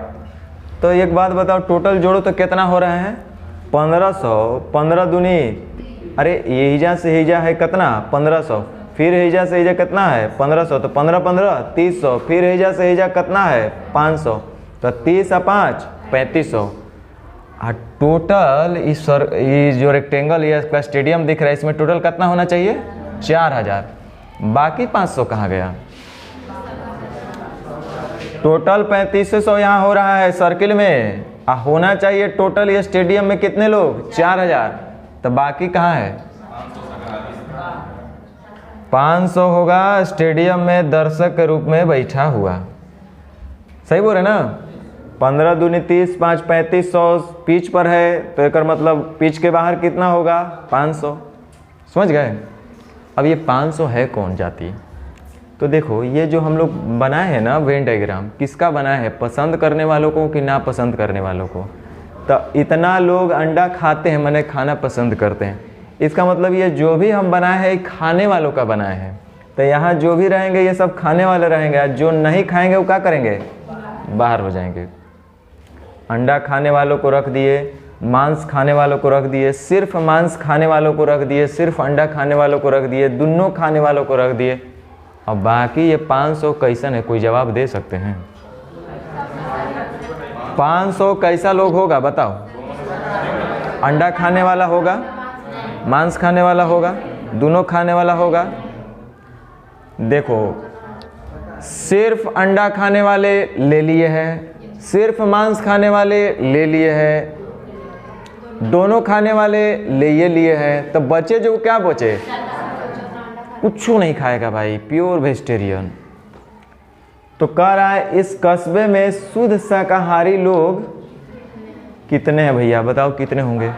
Speaker 1: तो एक बात बताओ, टोटल जोड़ो तो कितना हो रहे हैं? 1500। 15 दूनी, अरे ये हिजा से हिजा है कितना? 1500। फिर हिजा से हिजा कितना है? 1500। तो 15 15 3000। फिर हिजा से हिजा कितना है? 500। तो 30 और 5 3500। और टोटल इस जो रेक्टेंगल या इसका स्टेडियम दिख रहा है, इसमें टोटल कितना होना चाहिए? 4000। बाकी 500 कहाँ गया? टोटल 3500 यहाँ हो रहा है सर्किल में, होना चाहिए टोटल ये स्टेडियम में कितने लोग? 4000। तो बाकी कहाँ है? 500 होगा स्टेडियम में दर्शक के रूप में बैठा हुआ। सही बोल रहे ना? 15 दूनी 30, 5 3500 पिच पर है, तो एक मतलब पिच के बाहर कितना होगा? 500। समझ गए? अब ये 500 है कौन जाति? तो देखो ये जो हम लोग बनाए हैं ना वेन डायग्राम, किसका बनाया है? पसंद करने वालों को कि ना पसंद करने वालों को? तो इतना लोग अंडा खाते हैं, माने खाना पसंद करते हैं, इसका मतलब ये जो भी हम बनाए हैं खाने वालों का बनाए हैं। तो यहाँ जो भी रहेंगे ये सब खाने वाले रहेंगे, जो नहीं खाएंगे वो क्या करेंगे? बाहर हो जाएंगे। अंडा खाने वालों को रख दिए, मांस खाने वालों को रख दिए, सिर्फ मांस खाने वालों को रख दिए, सिर्फ अंडा खाने वालों को रख दिए, दोनों खाने वालों को रख दिए। अब बाकी ये 500 कैसन है? कोई जवाब दे सकते हैं? 500 कैसा लोग होगा बताओ? अंडा खाने वाला होगा, मांस खाने वाला होगा, दोनों खाने वाला होगा। देखो सिर्फ अंडा खाने वाले ले लिए हैं, सिर्फ मांस खाने वाले ले लिए हैं, दोनों खाने वाले ले लिए हैं, तो बचे जो क्या बचे? कुछ नहीं खाएगा भाई, प्योर वेजिटेरियन। तो कह रहा है इस कस्बे में शुद्ध शाकाहारी लोग कितने हैं भैया? बताओ कितने होंगे?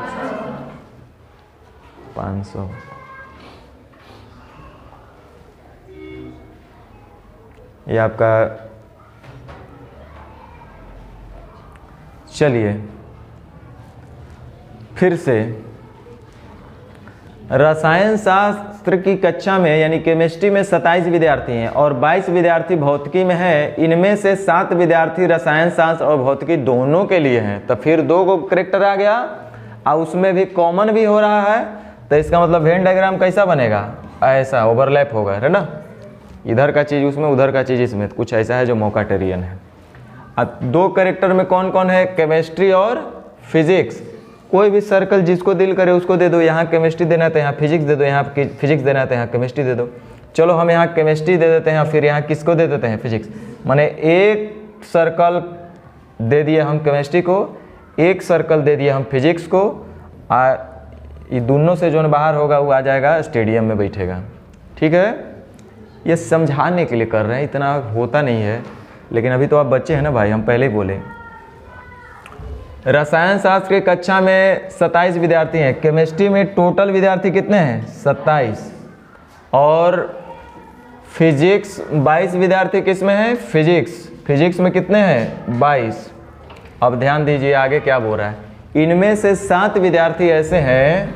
Speaker 1: 500। ये आपका, चलिए फिर से रसायन शास्त्र की कक्षा में यानी केमिस्ट्री में 27 विद्यार्थी हैं और 22 विद्यार्थी भौतिकी में हैं। इनमें से 7 विद्यार्थी रसायन शास्त्र और भौतिकी दोनों के लिए हैं। तो फिर 2 को करेक्टर आ गया और उसमें भी कॉमन भी हो रहा है। तो इसका मतलब वेन डायग्राम कैसा बनेगा? ऐसा ओवरलैप होगा, है ना? इधर का चीज़ उसमें, उधर का चीज़ इसमें, कुछ ऐसा है जो मोकाटेरियन है। अब 2 करेक्टर में कौन कौन है? केमिस्ट्री और फिजिक्स। कोई भी सर्कल जिसको दिल करे उसको दे दो। यहाँ केमिस्ट्री देना है तो यहाँ फिजिक्स दे दो, यहाँ फिजिक्स देना है तो यहाँ केमिस्ट्री दे दो। चलो हम यहाँ केमिस्ट्री दे देते हैं, फिर यहाँ किसको दे देते हैं? फिजिक्स। माने एक सर्कल दे दिए हम केमिस्ट्री को, एक सर्कल दे दिए हम फिजिक्स को, ये दोनों से जो बाहर होगा वो आ जाएगा स्टेडियम में बैठेगा। ठीक है? ये समझाने के लिए कर रहे हैं, इतना होता नहीं है, लेकिन अभी तो आप बच्चे हैं ना भाई, हम पहले ही बोले। रसायन शास्त्र की कक्षा में 27 विद्यार्थी हैं। केमिस्ट्री में टोटल विद्यार्थी कितने हैं? 27। और फिजिक्स 22 विद्यार्थी किस में हैं? फिजिक्स में कितने हैं? 22। अब ध्यान दीजिए आगे क्या बोल रहा है। इनमें से 7 विद्यार्थी ऐसे हैं,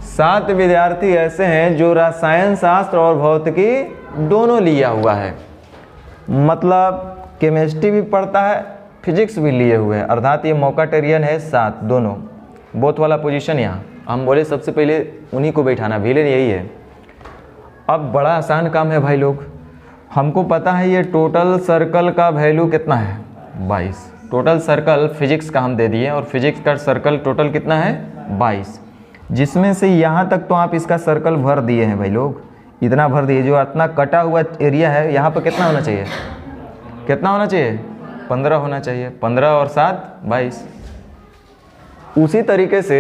Speaker 1: 7 विद्यार्थी ऐसे हैं जो रसायन शास्त्र और भौतिकी दोनों लिया हुआ है। मतलब केमिस्ट्री भी पढ़ता है, फिजिक्स भी लिए हुए हैं, अर्थात ये मोकाटेरियन है 7 दोनों। बोथ वाला पोजीशन यहाँ हम बोले सबसे पहले उन्हीं को बैठाना, विलेन यही है। अब बड़ा आसान काम है भाई लोग, हमको पता है ये टोटल सर्कल का वैल्यू कितना है 22। टोटल सर्कल फिजिक्स का हम दे दिए और फिजिक्स का सर्कल टोटल कितना है 22, जिसमें से यहाँ तक तो आप इसका सर्कल भर दिए हैं भाई लोग, इतना भर दिए। जो इतना कटा हुआ एरिया है यहाँ पर कितना होना चाहिए, कितना होना चाहिए 15 होना चाहिए। 15 और 7 22। उसी तरीके से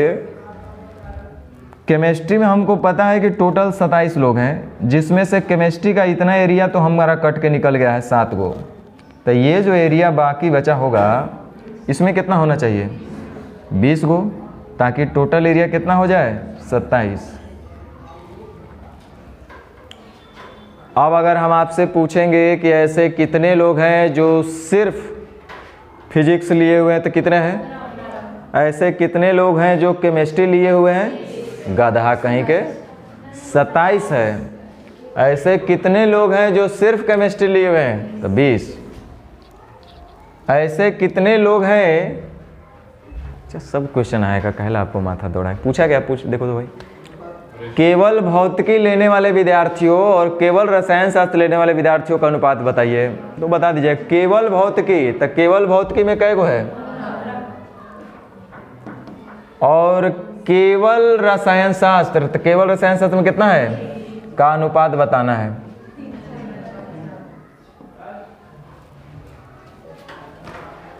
Speaker 1: केमिस्ट्री में हमको पता है कि टोटल 27 लोग हैं, जिसमें से केमिस्ट्री का इतना एरिया तो हमारा कट के निकल गया है 7 गो। तो ये जो एरिया बाकी बचा होगा इसमें कितना होना चाहिए 20 गो, ताकि टोटल एरिया कितना हो जाए 27। अब अगर हम आपसे पूछेंगे कि ऐसे कितने लोग हैं जो सिर्फ फिजिक्स लिए हुए हैं तो कितने हैं, ऐसे कितने लोग हैं जो केमिस्ट्री लिए हुए हैं, गधा कहीं के 27 है। ऐसे कितने लोग हैं जो सिर्फ केमिस्ट्री लिए हुए हैं तो 20। ऐसे कितने लोग हैं, अच्छा सब क्वेश्चन आएगा, कहला आपको माथा दौड़ाए, पूछा क्या पूछ देखो तो भाई, केवल भौतिकी लेने वाले विद्यार्थियों और केवल रसायन शास्त्र लेने वाले विद्यार्थियों का अनुपात बताइए। तो बता दीजिए केवल भौतिकी, तो केवल भौतिकी में कै गो है, और केवल रसायन शास्त्र, तो केवल रसायन शास्त्र में कितना है का अनुपात बताना है।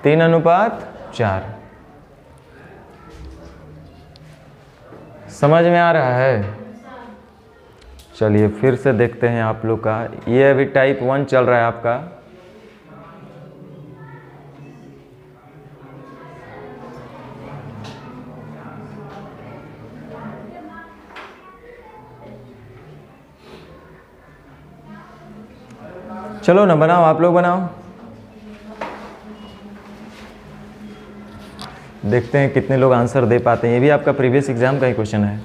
Speaker 1: तीन अनुपात 4। समझ में आ रहा है? चलिए फिर से देखते हैं आप लोग का, ये अभी टाइप 1 चल रहा है आपका। चलो ना बनाओ, आप लोग बनाओ, देखते हैं कितने लोग आंसर दे पाते हैं। ये भी आपका प्रीवियस एग्जाम का ही क्वेश्चन है।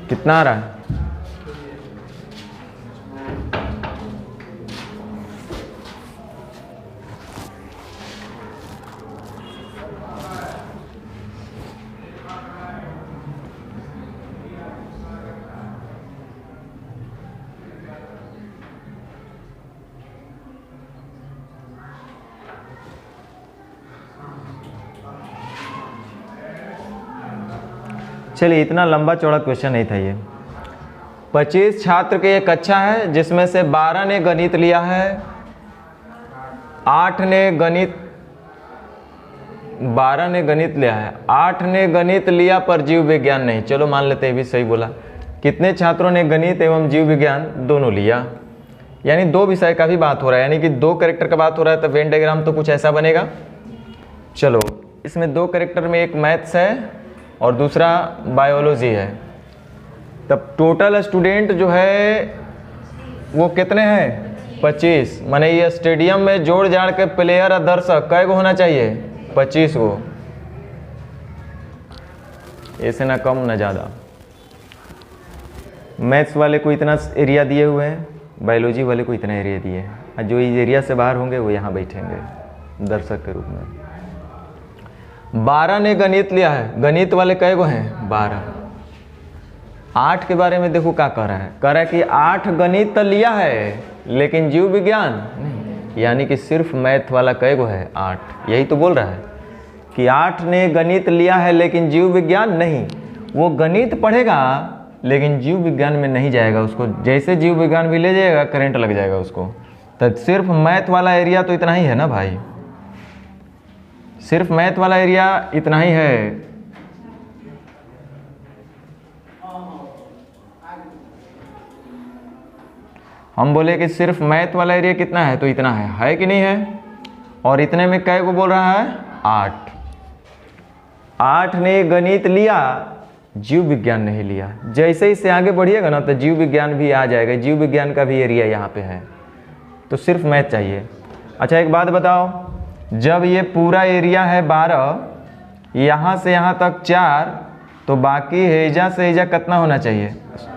Speaker 1: कितना आ रहा है? चलिए इतना लंबा चौड़ा क्वेश्चन नहीं था ये। 25 छात्र के एक कक्षा है जिसमें से 12 ने गणित लिया है, 8 ने गणित 12 ने गणित लिया है, 8 ने गणित लिया पर जीव विज्ञान नहीं। चलो मान लेते हैं, भी सही बोला। कितने छात्रों ने गणित एवं जीव विज्ञान दोनों लिया, यानी 2 विषय का भी बात हो रहा है, यानी कि 2 कैरेक्टर का बात हो रहा है। तो वेन डायग्राम तो कुछ ऐसा बनेगा। चलो इसमें 2 कैरेक्टर में एक मैथ्स है और दूसरा बायोलॉजी है। तब टोटल स्टूडेंट जो है वो कितने हैं 25। माने ये स्टेडियम में जोड़ जाड़ के प्लेयर और दर्शक कै गो होना चाहिए 25 गो, ऐसे ना कम ना ज़्यादा। मैथ्स वाले को इतना एरिया दिए हुए हैं, बायोलॉजी वाले को इतना एरिया दिए हैं, जो इस एरिया से बाहर होंगे वो यहाँ बैठेंगे दर्शक के रूप में। 12 ने गणित लिया है, गणित वाले कै गो हैं 12। 8 के बारे में देखो क्या कह रहा है, कह रहा है कि 8 गणित तो लिया है लेकिन जीव विज्ञान नहीं, यानी कि सिर्फ मैथ वाला कै गो है 8। यही तो बोल रहा है कि 8 ने गणित लिया है लेकिन जीव विज्ञान नहीं। वो गणित पढ़ेगा लेकिन जीव विज्ञान में नहीं जाएगा, उसको जैसे जीव विज्ञान भी ले जाएगा करंट लग जाएगा उसको। तो सिर्फ मैथ वाला एरिया तो इतना ही है ना भाई, सिर्फ मैथ वाला एरिया इतना ही है। हम बोले कि सिर्फ मैथ वाला एरिया कितना है तो इतना है कि नहीं है। और इतने में कै को बोल रहा है 8। 8 ने गणित लिया, जीव विज्ञान नहीं लिया। जैसे ही से आगे बढ़िएगा ना तो जीव विज्ञान भी आ जाएगा, जीव विज्ञान का भी एरिया यहाँ पे है। तो सिर्फ मैथ चाहिए। अच्छा एक बात बताओ, जब ये पूरा एरिया है 12, यहाँ से यहाँ तक 4, तो बाकी हेजा से हेजा कितना होना चाहिए?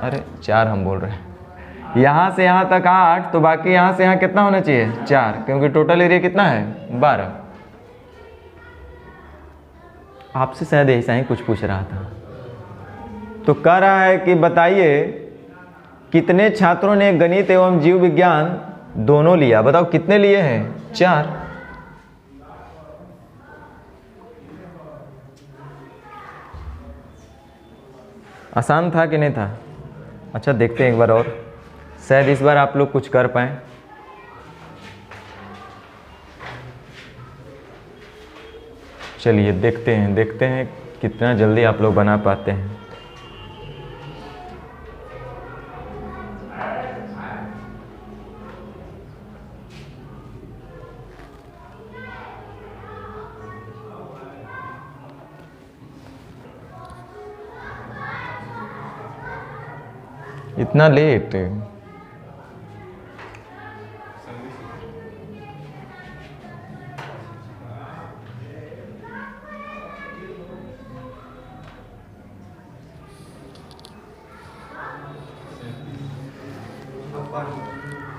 Speaker 1: अरे 4 हम बोल रहे हैं, यहाँ से यहाँ तक 8, तो बाकी यहाँ से यहाँ कितना होना चाहिए 4, क्योंकि टोटल एरिया कितना है 12। आपसे शायद ऐसा ही कुछ पूछ रहा था। तो कह रहा है कि बताइए कितने छात्रों ने गणित एवं जीव विज्ञान दोनों लिया। बताओ कितने लिए हैं 4। आसान था कि नहीं था? अच्छा देखते हैं एक बार और, शायद इस बार आप लोग कुछ कर पाएँ। चलिए देखते हैं कितना जल्दी आप लोग बना पाते हैं। इतना लेट?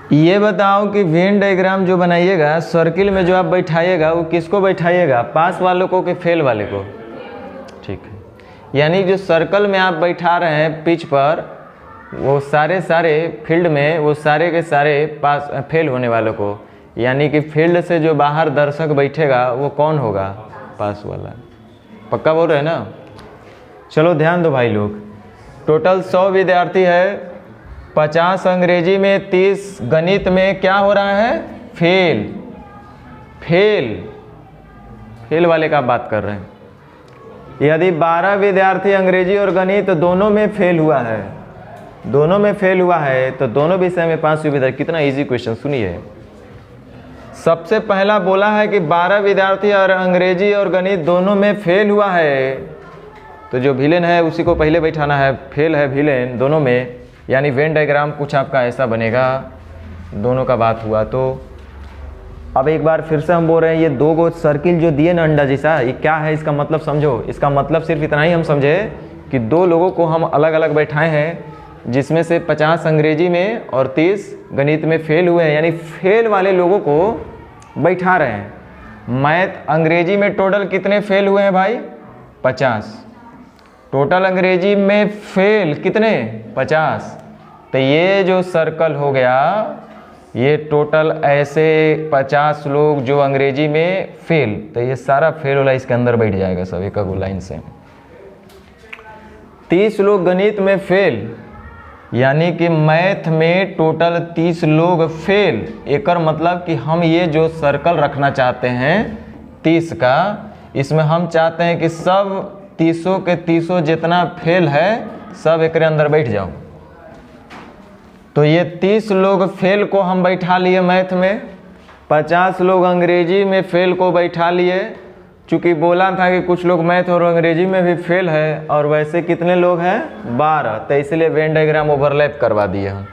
Speaker 1: ये बताओ कि वेन डायग्राम जो बनाइएगा सर्किल में जो आप बैठाइएगा वो किसको बैठाइएगा, पास वालों को कि फेल वाले को? ठीक है, यानी जो सर्कल में आप बैठा रहे हैं पिच पर, वो सारे फील्ड में वो सारे के सारे पास फेल होने वालों को, यानी कि फील्ड से जो बाहर दर्शक बैठेगा वो कौन होगा, पास वाला। पक्का बोल रहे हैं ना? चलो ध्यान दो भाई लोग, टोटल 100 विद्यार्थी है, 50 अंग्रेजी में, 30 गणित में क्या हो रहा है, फेल वाले का बात कर रहे हैं। यदि 12 विद्यार्थी अंग्रेजी और गणित दोनों में फेल हुआ है, तो दोनों विषय में 5 विद्यार्थी। कितना इजी क्वेश्चन, सुनिए। सबसे पहला बोला है कि 12 विद्यार्थी और अंग्रेजी और गणित दोनों में फेल हुआ है, तो जो विलेन है उसी को पहले बैठाना है। फेल है विलेन दोनों में, यानी वेन डायग्राम कुछ आपका ऐसा बनेगा, दोनों का बात हुआ। तो अब एक बार फिर से हम बोल रहे हैं, ये 2 गो सर्किल जो दिए ना अंडा जैसा, ये क्या है इसका मतलब समझो। इसका मतलब सिर्फ इतना ही हम समझे कि 2 लोगों को हम अलग अलग बैठाए हैं, जिसमें से 50 अंग्रेजी में और 30 गणित में फेल हुए हैं, यानी फेल वाले लोगों को बैठा रहे हैं। मैथ अंग्रेजी में टोटल कितने फेल हुए हैं भाई, 50। टोटल अंग्रेजी में फेल कितने, 50। तो ये जो सर्कल हो गया, ये टोटल ऐसे 50 लोग जो अंग्रेजी में फेल, तो ये सारा फेल वाला इसके अंदर बैठ जाएगा सब एक लाइन से। 30 लोग गणित में फेल, यानी कि मैथ में टोटल 30 लोग फेल। एकर मतलब कि हम ये जो सर्कल रखना चाहते हैं 30 का, इसमें हम चाहते हैं कि सब 30 के 30 जितना फेल है सब एक अंदर बैठ जाओ। तो ये 30 लोग फेल को हम बैठा लिए मैथ में, 50 लोग अंग्रेजी में फेल को बैठा लिए। चूँकि बोला था कि कुछ लोग मैथ और अंग्रेजी में भी फेल है, और वैसे कितने लोग हैं 12, तो इसलिए वेन डायग्राम ओवरलैप करवा दिए हम।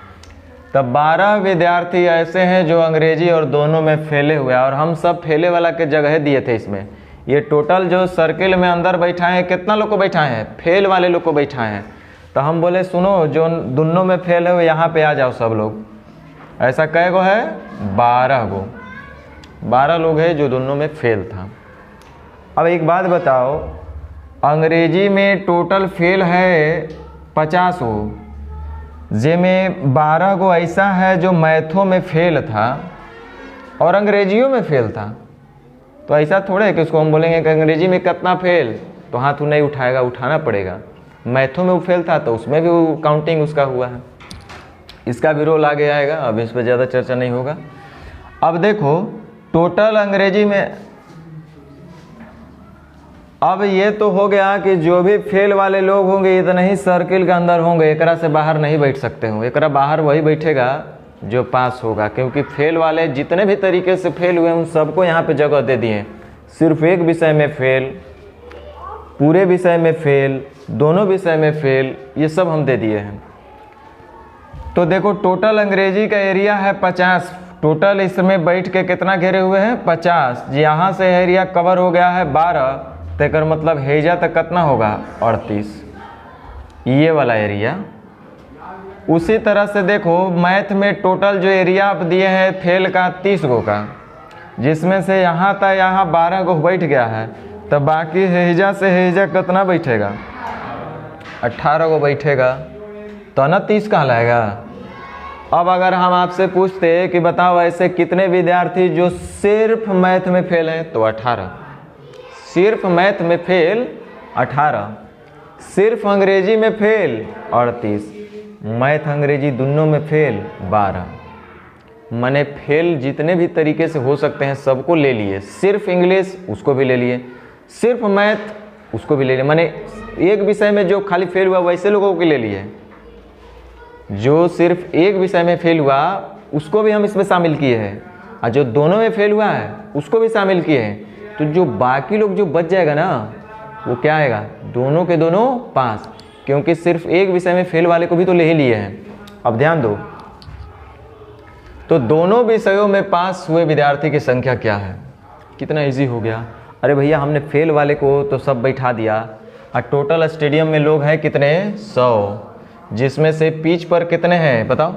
Speaker 1: तब 12 विद्यार्थी ऐसे हैं जो अंग्रेजी और दोनों में फेले हुए, और हम सब फेले वाला के जगह दिए थे इसमें। ये टोटल जो सर्किल में अंदर बैठाए हैं, कितना लोग को बैठाए हैं, फेल वाले लोग को बैठाए हैं। तो हम बोले सुनो, जो दोनों में फेल है वो यहाँ पे आ जाओ सब लोग। ऐसा कै गो है, 12 गो, 12 लोग हैं जो दोनों में फेल था। अब एक बात बताओ, अंग्रेजी में टोटल फेल है 50 गो, जिसमें 12 गो ऐसा है जो मैथों में फेल था और अंग्रेजियों में फेल था। तो ऐसा थोड़ा है कि उसको हम बोलेंगे कि अंग्रेजी में कितना फेल, तो हाथ नहीं उठाएगा, उठाना पड़ेगा। मैथों में वो फेल था तो उसमें भी वो काउंटिंग उसका हुआ है। इसका भी रोल आगे आएगा, अब इस पर ज़्यादा चर्चा नहीं होगा। अब देखो टोटल अंग्रेजी में, अब ये तो हो गया कि जो भी फेल वाले लोग होंगे इतना ही सर्किल के अंदर होंगे, एकरा से बाहर नहीं बैठ सकते हो। एकरा बाहर वही बैठेगा जो पास होगा, क्योंकि फेल वाले जितने भी तरीके से फेल हुए उन सबको यहाँ पे जगह दे दिए। सिर्फ एक विषय में फेल, पूरे विषय में फेल, दोनों विषय में फेल, ये सब हम दे दिए हैं। तो देखो टोटल अंग्रेजी का एरिया है 50, टोटल इसमें बैठ के कितना घेरे हुए हैं 50। यहाँ से एरिया कवर हो गया है 12, तो कर मतलब हेजा तक कितना होगा 38। ये वाला एरिया उसी तरह से देखो मैथ में टोटल जो एरिया आप दिए हैं फेल का 30 गो का, जिसमें से यहाँ तक यहाँ 12 गो बैठ गया है, तो बाकी हेजा से हेजा कितना बैठेगा? 18 गो बैठेगा, तो ना 30 कहलाएगा। अब अगर हम आपसे पूछते कि बताओ ऐसे कितने विद्यार्थी जो सिर्फ मैथ में फेल हैं, तो 18। सिर्फ मैथ में फेल 18, सिर्फ अंग्रेजी में फेल 38, मैथ अंग्रेजी दोनों में फेल 12। मैंने फेल जितने भी तरीके से हो सकते हैं सबको ले लिए, सिर्फ इंग्लिश उसको भी ले लिए, सिर्फ मैथ उसको भी ले लिए। मैंने एक विषय में जो खाली फेल हुआ वैसे लोगों को ले लिए, जो सिर्फ एक विषय में फेल हुआ उसको भी हम इसमें शामिल किए हैं, और जो दोनों में फेल हुआ है उसको भी शामिल किए हैं। तो जो बाकी लोग जो बच जाएगा ना, वो क्या आएगा? दोनों के दोनों पास, क्योंकि सिर्फ एक विषय में फेल वाले को भी तो ले ही लिए हैं। अब ध्यान दो, तो दोनों विषयों में पास हुए विद्यार्थी की संख्या क्या है? कितना इजी हो गया। अरे भैया हमने फेल वाले को तो सब बैठा दिया, और टोटल स्टेडियम में लोग हैं कितने? 100, जिसमें से पिच पर कितने हैं बताओ?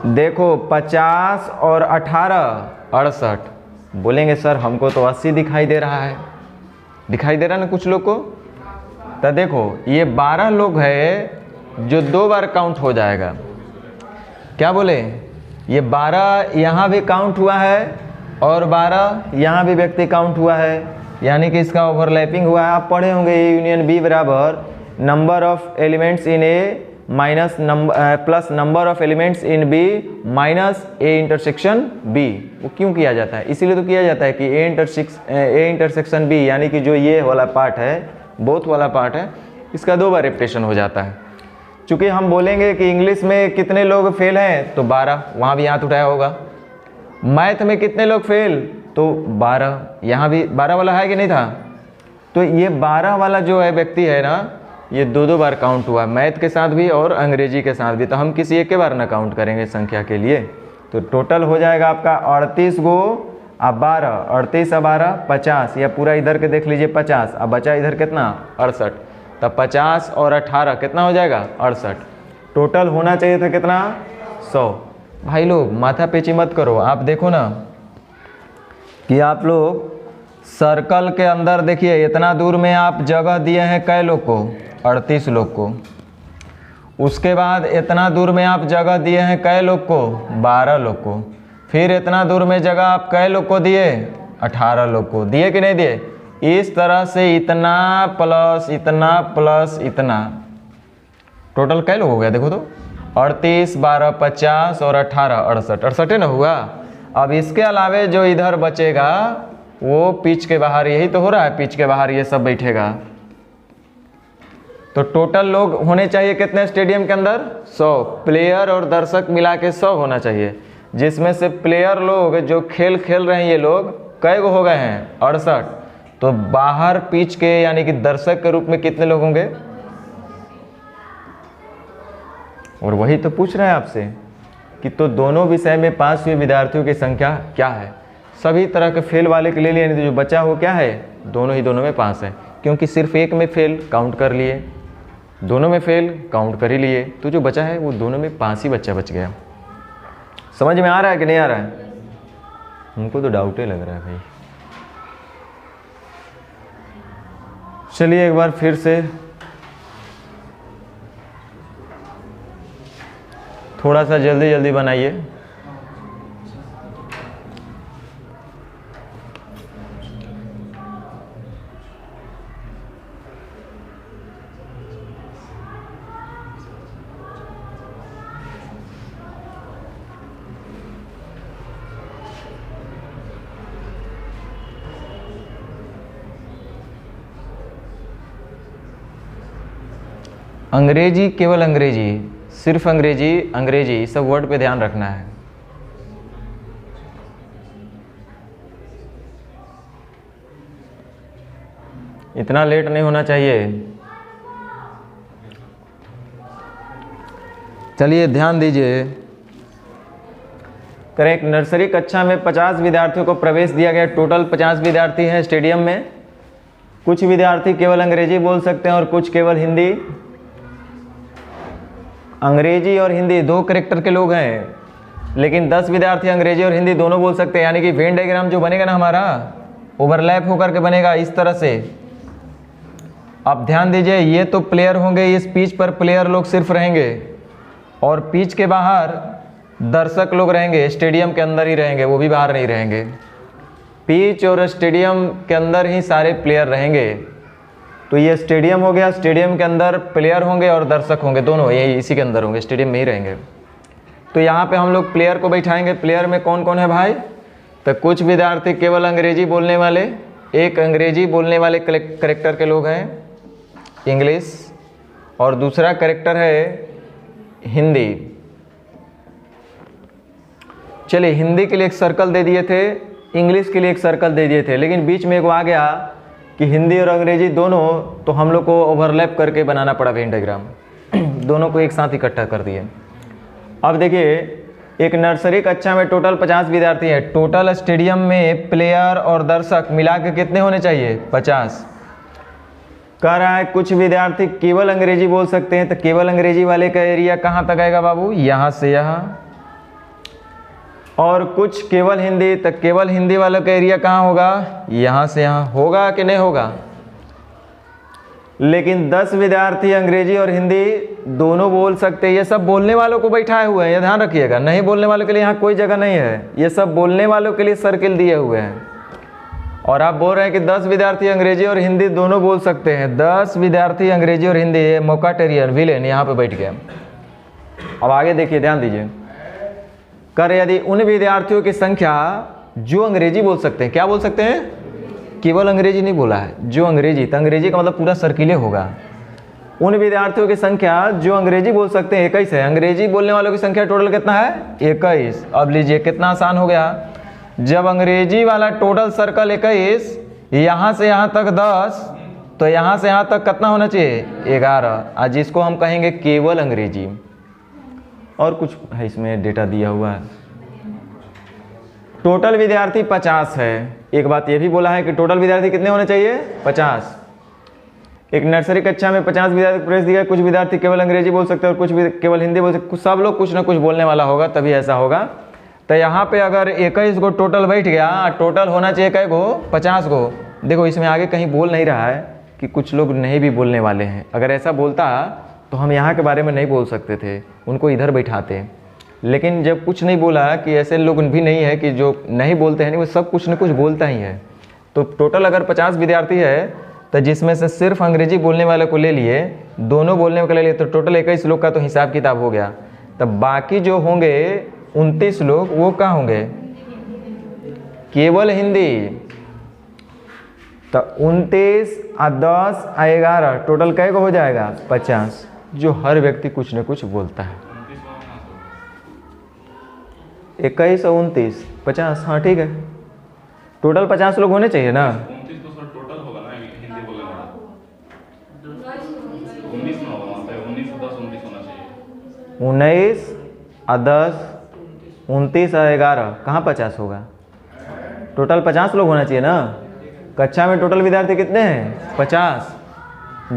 Speaker 1: देखो 50 और 18 68। बोलेंगे सर हमको तो 80 दिखाई दे रहा है, दिखाई दे रहा ना कुछ लोग को। तो देखो ये 12 लोग है जो 2 बार काउंट हो जाएगा। क्या बोले? ये 12 यहाँ भी काउंट हुआ है और 12 यहाँ भी व्यक्ति काउंट हुआ है, यानी कि इसका ओवरलैपिंग हुआ है। आप पढ़े होंगे ए यूनियन बी बराबर number of elements in A minus plus number of elements in B minus A intersection B. वो क्यों किया जाता है? इसीलिए तो किया जाता है कि ए इंटरसेक्शन बी, यानी कि जो ये वाला पार्ट है, बोथ वाला पार्ट है, इसका 2 बार रिपीटेशन हो जाता है। चूँकि हम बोलेंगे कि इंग्लिश में कितने लोग फेल हैं, तो 12, वहाँ भी हाथ उठाया होगा। मैथ में कितने लोग फेल, तो 12, यहाँ भी 12 वाला है कि नहीं था? तो ये 12 वाला जो है व्यक्ति है ना, ये 2 बार काउंट हुआ, मैथ के साथ भी और अंग्रेजी के साथ भी। तो हम किसी एक के बार ना काउंट करेंगे संख्या के लिए। तो टोटल हो जाएगा आपका 38 गो अब 12, 38 और 12 50, या पूरा इधर के देख लीजिए 50, अब बचा इधर कितना? 68। तब 50 और 18 कितना हो जाएगा? 68। टोटल होना चाहिए था कितना? 100। भाई लोग माथा पेची मत करो, आप देखो ना कि आप लोग सर्कल के अंदर देखिए, इतना दूर में आप जगह दिए हैं कै लोग को? 38 लोग को। उसके बाद इतना दूर में आप जगह दिए हैं कै लोग को? 12 लोग को। फिर इतना दूर में जगह आप कै लोग को दिए? 18 लोग को। दिए कि नहीं दिए? इस तरह से इतना प्लस इतना प्लस इतना, टोटल कै लोग हो गया देखो तो? 38 12 50 और 18 68, 68 ना हुआ। अब इसके अलावे जो इधर बचेगा वो पिच के बाहर, यही तो हो रहा है, पिच के बाहर ये सब बैठेगा। तो टोटल लोग होने चाहिए कितने स्टेडियम के अंदर? 100। प्लेयर और दर्शक मिला के 100 होना चाहिए, जिसमें से प्लेयर लोग जो खेल रहे हैं ये लोग कई गो हो गए हैं? 68। तो बाहर पिच के यानी कि दर्शक के रूप में कितने लोग होंगे? और वही तो पूछ रहे हैं आपसे कि तो दोनों विषय में पास हुए विद्यार्थियों की संख्या क्या है? सभी तरह के फेल वाले के ले लिए, नहीं तो जो बचा हो क्या है? दोनों में पास है, क्योंकि सिर्फ एक में फेल काउंट कर लिए, दोनों में फेल काउंट कर ही लिए, तो जो बचा है वो दोनों में पास ही बच्चा बच गया। समझ में आ रहा है कि नहीं आ रहा है? हमको तो डाउट ही लग रहा है भाई। चलिए एक बार फिर से थोड़ा सा जल्दी बनाइए। अंग्रेजी, केवल अंग्रेजी, सिर्फ अंग्रेजी, अंग्रेजी, सब वर्ड पे ध्यान रखना है। इतना लेट नहीं होना चाहिए। चलिए ध्यान दीजिए। करेक्ट, नर्सरी कक्षा में 50 विद्यार्थियों को प्रवेश दिया गया। टोटल 50 विद्यार्थी हैं स्टेडियम में। कुछ विद्यार्थी केवल अंग्रेजी बोल सकते हैं और कुछ केवल हिंदी। अंग्रेजी और हिंदी दो कैरेक्टर के लोग हैं, लेकिन 10 विद्यार्थी अंग्रेजी और हिंदी दोनों बोल सकते हैं। यानी कि वेन डायग्राम जो बनेगा ना हमारा, ओवरलैप होकर के बनेगा इस तरह से। अब ध्यान दीजिए, ये तो प्लेयर होंगे, इस पिच पर प्लेयर लोग सिर्फ रहेंगे और पिच के बाहर दर्शक लोग रहेंगे, स्टेडियम के अंदर ही रहेंगे, वो भी बाहर नहीं रहेंगे। पिच और स्टेडियम के अंदर ही सारे प्लेयर रहेंगे। तो ये स्टेडियम हो गया, स्टेडियम के अंदर प्लेयर होंगे और दर्शक होंगे, दोनों यही इसी के अंदर होंगे, स्टेडियम में ही रहेंगे। तो यहाँ पे हम लोग प्लेयर को बैठाएंगे। प्लेयर में कौन कौन है भाई? तो कुछ विद्यार्थी केवल अंग्रेजी बोलने वाले, एक अंग्रेजी बोलने वाले करेक्टर के लोग हैं इंग्लिश, और दूसरा करेक्टर है हिंदी। चलिए, हिंदी के लिए एक सर्कल दे दिए थे, इंग्लिश के लिए एक सर्कल दे दिए थे, लेकिन बीच में एक आ गया कि हिंदी और अंग्रेजी दोनों, तो हम लोग को ओवरलैप करके बनाना पड़ा वेन डायग्राम। दोनों को एक साथ इकट्ठा कर दिए। अब देखिए, एक नर्सरी कक्षा में टोटल 50 विद्यार्थी हैं। टोटल स्टेडियम में प्लेयर और दर्शक मिला के कितने होने चाहिए? 50। कह रहा है कुछ विद्यार्थी केवल अंग्रेजी बोल सकते हैं, तो केवल अंग्रेजी वाले का एरिया कहाँ तक आएगा बाबू? यहाँ से यहाँ। और कुछ केवल हिंदी, तो केवल हिंदी वालों का एरिया कहाँ होगा? यहाँ से यहाँ। होगा कि नहीं होगा? लेकिन 10 विद्यार्थी अंग्रेजी और हिंदी दोनों बोल सकते हैं। ये सब बोलने वालों को बैठाए हुए हैं, ये ध्यान रखिएगा। नहीं बोलने वालों के लिए यहाँ कोई जगह नहीं है, ये सब बोलने वालों के लिए सर्किल दिए हुए हैं। और आप बोल रहे हैं कि 10 विद्यार्थी अंग्रेजी और हिंदी दोनों बोल सकते हैं। 10 विद्यार्थी अंग्रेजी और हिंदी, ये मोकाटेरियन विलेन यहाँ पे बैठ गया। अब आगे देखिए, ध्यान दीजिए। कर यदि उन विद्यार्थियों की संख्या जो अंग्रेजी बोल सकते हैं, क्या बोल सकते हैं? केवल अंग्रेजी नहीं बोला है, जो अंग्रेजी, तो अंग्रेजी का मतलब पूरा सर्किले होगा। उन विद्यार्थियों की संख्या जो अंग्रेजी बोल सकते हैं 21 है। अंग्रेजी बोलने वालों की संख्या टोटल कितना है? 21। अब लीजिए, कितना आसान हो गया। जब अंग्रेजी वाला टोटल सर्कल 21, यहाँ से यहाँ तक 10, तो यहाँ से यहाँ तक कितना होना चाहिए? 11। आज जिसको हम कहेंगे केवल अंग्रेजी। और कुछ है इसमें डेटा दिया हुआ है। टोटल विद्यार्थी 50 है। एक बात ये भी बोला है कि टोटल विद्यार्थी कितने होने चाहिए? 50। एक नर्सरी कक्षा में 50 विद्यार्थी प्रवेश दिया। कुछ विद्यार्थी केवल अंग्रेजी बोल सकते हैं और कुछ केवल हिंदी बोल सकते हैं। सब लोग कुछ ना कुछ बोलने वाला होगा, तभी ऐसा होगा। तो यहाँ पे अगर 21 गो टोटल बैठ गया, टोटल होना चाहिए कै गो? 50 गो। देखो, इसमें आगे कहीं बोल नहीं रहा है कि कुछ लोग नहीं भी बोलने वाले हैं। अगर ऐसा बोलता तो हम यहाँ के बारे में नहीं बोल सकते थे, उनको इधर बैठाते। लेकिन जब कुछ नहीं बोला कि ऐसे लोग भी नहीं है कि जो नहीं बोलते हैं, नहीं, वो सब कुछ न कुछ बोलता ही है। तो टोटल अगर 50 विद्यार्थी है, तो जिसमें से सिर्फ अंग्रेजी बोलने वाले को ले लिए, दोनों बोलने वाले ले लिए, तो टोटल 21 लोग का तो हिसाब किताब हो गया। तब बाकी जो होंगे 29 लोग, वो क्या होंगे? केवल हिंदी। तो 29 और 10 और 11 टोटल कै को हो जाएगा? 50, जो हर व्यक्ति कुछ न कुछ बोलता है। 21 और 29, 50। हाँ ठीक है, टोटल 50 लोग होने चाहिए ना।
Speaker 2: 29 तो सर टोटल होगा ना हिंदी बोलने वाला। 19 ना होगा, वहाँ पे 19 और 10 29 होना चाहिए।
Speaker 1: 19 और 10 29 और 11 कहाँ 50 होगा? टोटल 50 लोग होना चाहिए ना। कक्षा में टोटल विद्यार्थी कितने हैं? 50,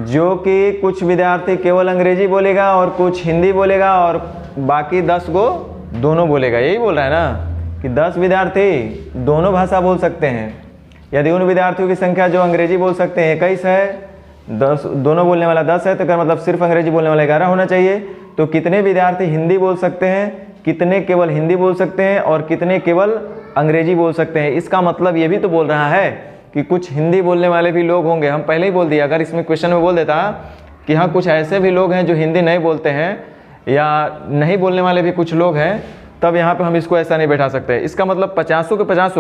Speaker 1: जो कि कुछ विद्यार्थी केवल अंग्रेजी बोलेगा और कुछ हिंदी बोलेगा और बाकी 10 को दोनों बोलेगा। यही बोल रहा है ना कि 10 विद्यार्थी दोनों भाषा बोल सकते हैं। यदि उन विद्यार्थियों की संख्या जो अंग्रेजी बोल सकते हैं 21 है, 10 दोनों बोलने वाला 10 है, तो क्या मतलब सिर्फ अंग्रेजी बोलने वाला 11 होना चाहिए। तो कितने विद्यार्थी हिंदी बोल सकते हैं, कितने केवल हिंदी बोल सकते हैं और कितने केवल अंग्रेजी बोल सकते हैं? इसका मतलब ये भी तो बोल रहा है कि कुछ हिंदी बोलने वाले भी लोग होंगे। हम पहले ही बोल दिया, अगर इसमें क्वेश्चन में बोल देता कि हाँ कुछ ऐसे भी लोग हैं जो हिंदी नहीं बोलते हैं या नहीं बोलने वाले भी कुछ लोग हैं, तब यहाँ पे हम इसको ऐसा नहीं बैठा सकते। इसका मतलब 50 के 50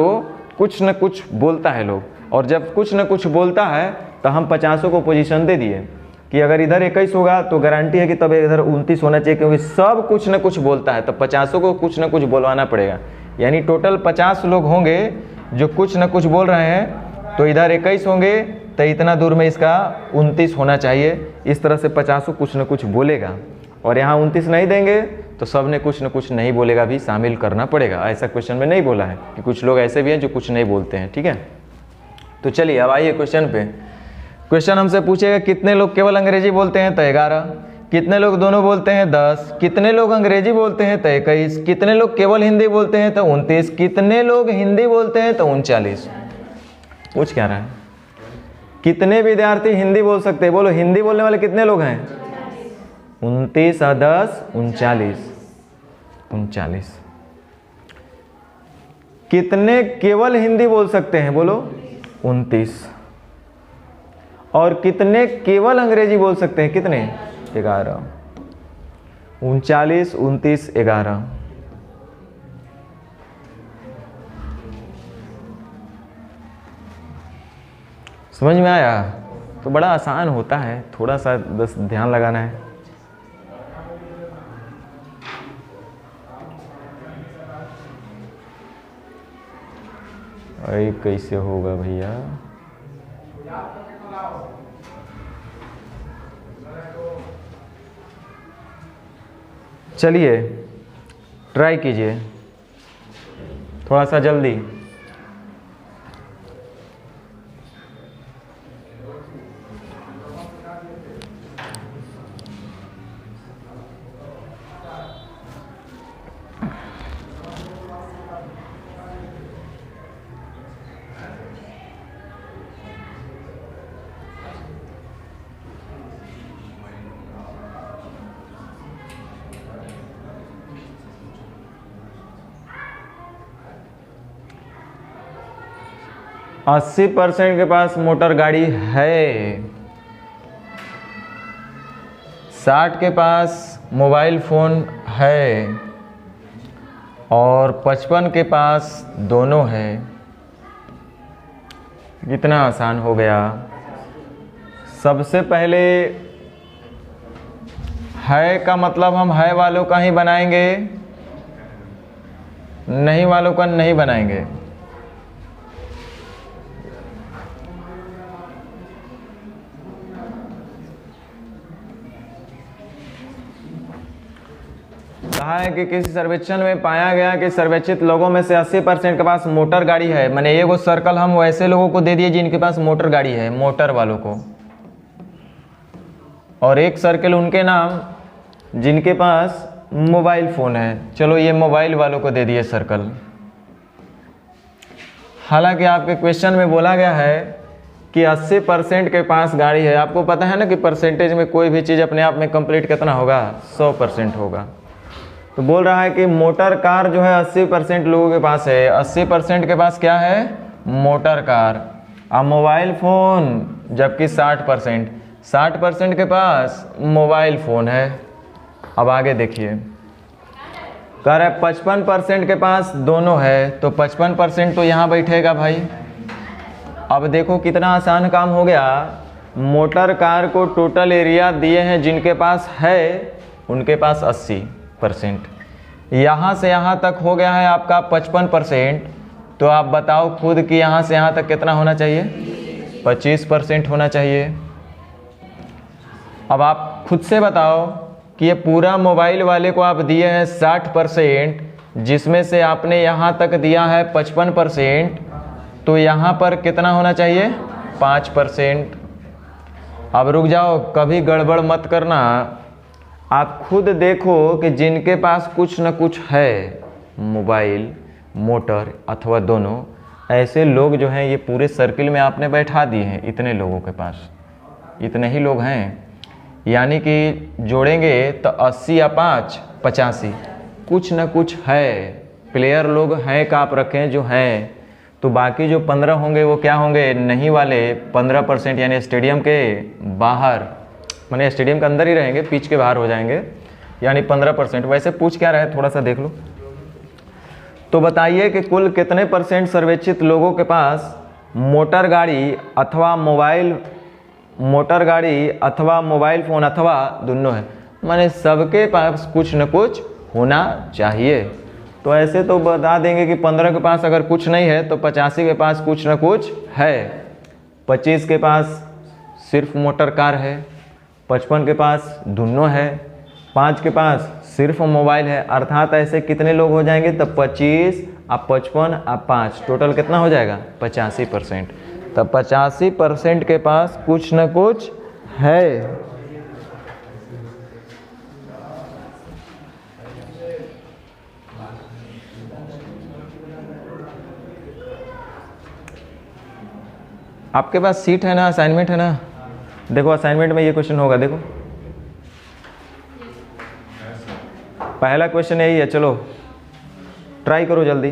Speaker 1: कुछ न कुछ बोलता है लोग, और जब कुछ न कुछ बोलता है तो हम 50 को पोजीशन दे दिए कि अगर इधर 21 होगा तो गारंटी है कि तब इधर 29 होना चाहिए, क्योंकि सब कुछ न कुछ बोलता है। तब 50 को कुछ न कुछ बोलवाना पड़ेगा। यानी टोटल 50 लोग होंगे जो कुछ न कुछ बोल रहे हैं, तो इधर 21 होंगे, तो इतना दूर में इसका 29 होना चाहिए। इस तरह से 50 कुछ न कुछ बोलेगा, और यहाँ 29 नहीं देंगे तो सब ने कुछ न कुछ नहीं बोलेगा भी शामिल करना पड़ेगा। ऐसा क्वेश्चन में नहीं बोला है कि कुछ लोग ऐसे भी हैं जो कुछ नहीं बोलते हैं। ठीक है, तो चलिए अब आइए क्वेश्चन पे। क्वेश्चन हमसे पूछेगा कितने लोग केवल अंग्रेजी बोलते हैं, तो 11। कितने लोग दोनों बोलते हैं, 10। कितने लोग अंग्रेजी बोलते हैं, तो 21। कितने लोग केवल हिंदी बोलते हैं, तो 29। कितने लोग हिंदी बोलते हैं, तो 39। पूछ क्या रहा है? कितने विद्यार्थी हिंदी बोल सकते हैं? बोलो, हिंदी बोलने वाले कितने लोग हैं? 29 और 10 39। कितने केवल हिंदी बोल सकते हैं? बोलो, 29। और कितने केवल अंग्रेजी बोल सकते हैं? कितने? 11। 39, 29, 11। समझ में आया? तो बड़ा आसान होता है, थोड़ा सा बस ध्यान लगाना है। अरे कैसे होगा भैया? चलिए ट्राई कीजिए थोड़ा सा जल्दी। अस्सी 80% के पास मोटर गाड़ी है, 60 के पास मोबाइल फ़ोन है और 55 के पास दोनों है। कितना आसान हो गया। सबसे पहले है का मतलब हम है वालों का ही बनाएंगे, नहीं वालों का नहीं बनाएंगे। कहा है कि किसी सर्वेक्षण में पाया गया कि सर्वेक्षित लोगों में से 80% के पास मोटर गाड़ी है। मैंने ये वो सर्कल हम वैसे लोगों को दे दिए जिनके पास मोटर गाड़ी है, मोटर वालों को, और एक सर्कल उनके नाम जिनके पास मोबाइल फ़ोन है। चलो ये मोबाइल वालों को दे दिए सर्कल। हालांकि आपके क्वेश्चन में बोला गया है कि 80% के पास गाड़ी है। आपको पता है ना कि परसेंटेज में कोई भी चीज़ अपने आप में कंप्लीट कितना होगा? 100% होगा। तो बोल रहा है कि मोटर कार जो है 80% लोगों के पास है। 80% के पास क्या है? Motor car. और मोबाइल फ़ोन जबकि 60% के पास मोबाइल फ़ोन है। अब आगे देखिए, कह रहा है 55% के पास दोनों है, तो 55% तो यहाँ बैठेगा भाई। अब देखो कितना आसान काम हो गया। मोटर कार को टोटल एरिया दिए हैं जिनके पास है उनके पास 80%। यहाँ से यहाँ तक हो गया है आपका 55%। तो आप बताओ खुद कि यहाँ से यहाँ तक कितना होना चाहिए? 25% होना चाहिए। अब आप खुद से बताओ कि ये पूरा मोबाइल वाले को आप दिए हैं 60%, जिसमें से आपने यहाँ तक दिया है 55%, तो यहाँ पर कितना होना चाहिए? 5%। अब रुक जाओ, कभी गड़बड़ मत करना। आप खुद देखो कि जिनके पास कुछ न कुछ है, मोबाइल, मोटर अथवा दोनों, ऐसे लोग जो हैं ये पूरे सर्किल में आपने बैठा दिए हैं। इतने लोगों के पास इतने ही लोग हैं, यानी कि जोड़ेंगे तो 80 या 5 85 कुछ न कुछ है। प्लेयर लोग हैं का आप रखें जो हैं, तो बाकी जो 15 होंगे वो क्या होंगे? नहीं वाले 15%, यानी स्टेडियम के बाहर, माने स्टेडियम के अंदर ही रहेंगे, पिच के बाहर हो जाएंगे, यानी 15%। वैसे पूछ क्या रहे थोड़ा सा देख लो। तो बताइए कि कुल कितने % सर्वेक्षित लोगों के पास मोटर गाड़ी अथवा मोबाइल फ़ोन अथवा दोनों है। माने सबके पास कुछ न कुछ होना चाहिए। तो ऐसे तो बता देंगे कि 15 के पास अगर कुछ नहीं है तो 85 के पास कुछ न कुछ है, 25 के पास सिर्फ मोटर कार है, 55 के पास दोनों है, 5 के पास सिर्फ मोबाइल है। अर्थात ऐसे कितने लोग हो जाएंगे? तब 25 अब 55 अब 5 टोटल कितना हो जाएगा? 85%। तब 85% के पास कुछ न कुछ है। आपके पास सीट है ना, असाइनमेंट है ना? देखो असाइनमेंट में ये क्वेश्चन होगा, देखो पहला क्वेश्चन यही है। चलो ट्राई करो जल्दी।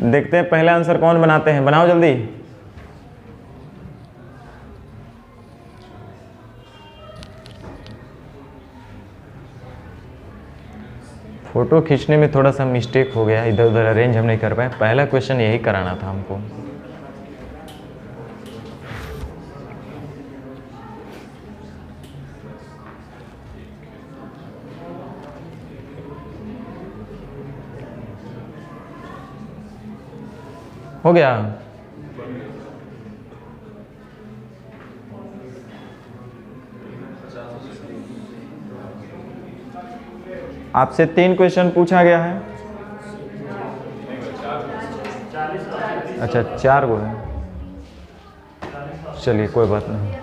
Speaker 1: देखते हैं पहला आंसर कौन बनाते हैं, बनाओ जल्दी। फोटो खींचने में थोड़ा सा मिस्टेक हो गया, इधर उधर अरेंज हम नहीं कर पाए। पहला क्वेश्चन यही कराना था हमको। हो गया? आपसे 3 क्वेश्चन पूछा गया है। अच्छा 4 गो है, चलिए कोई बात नहीं।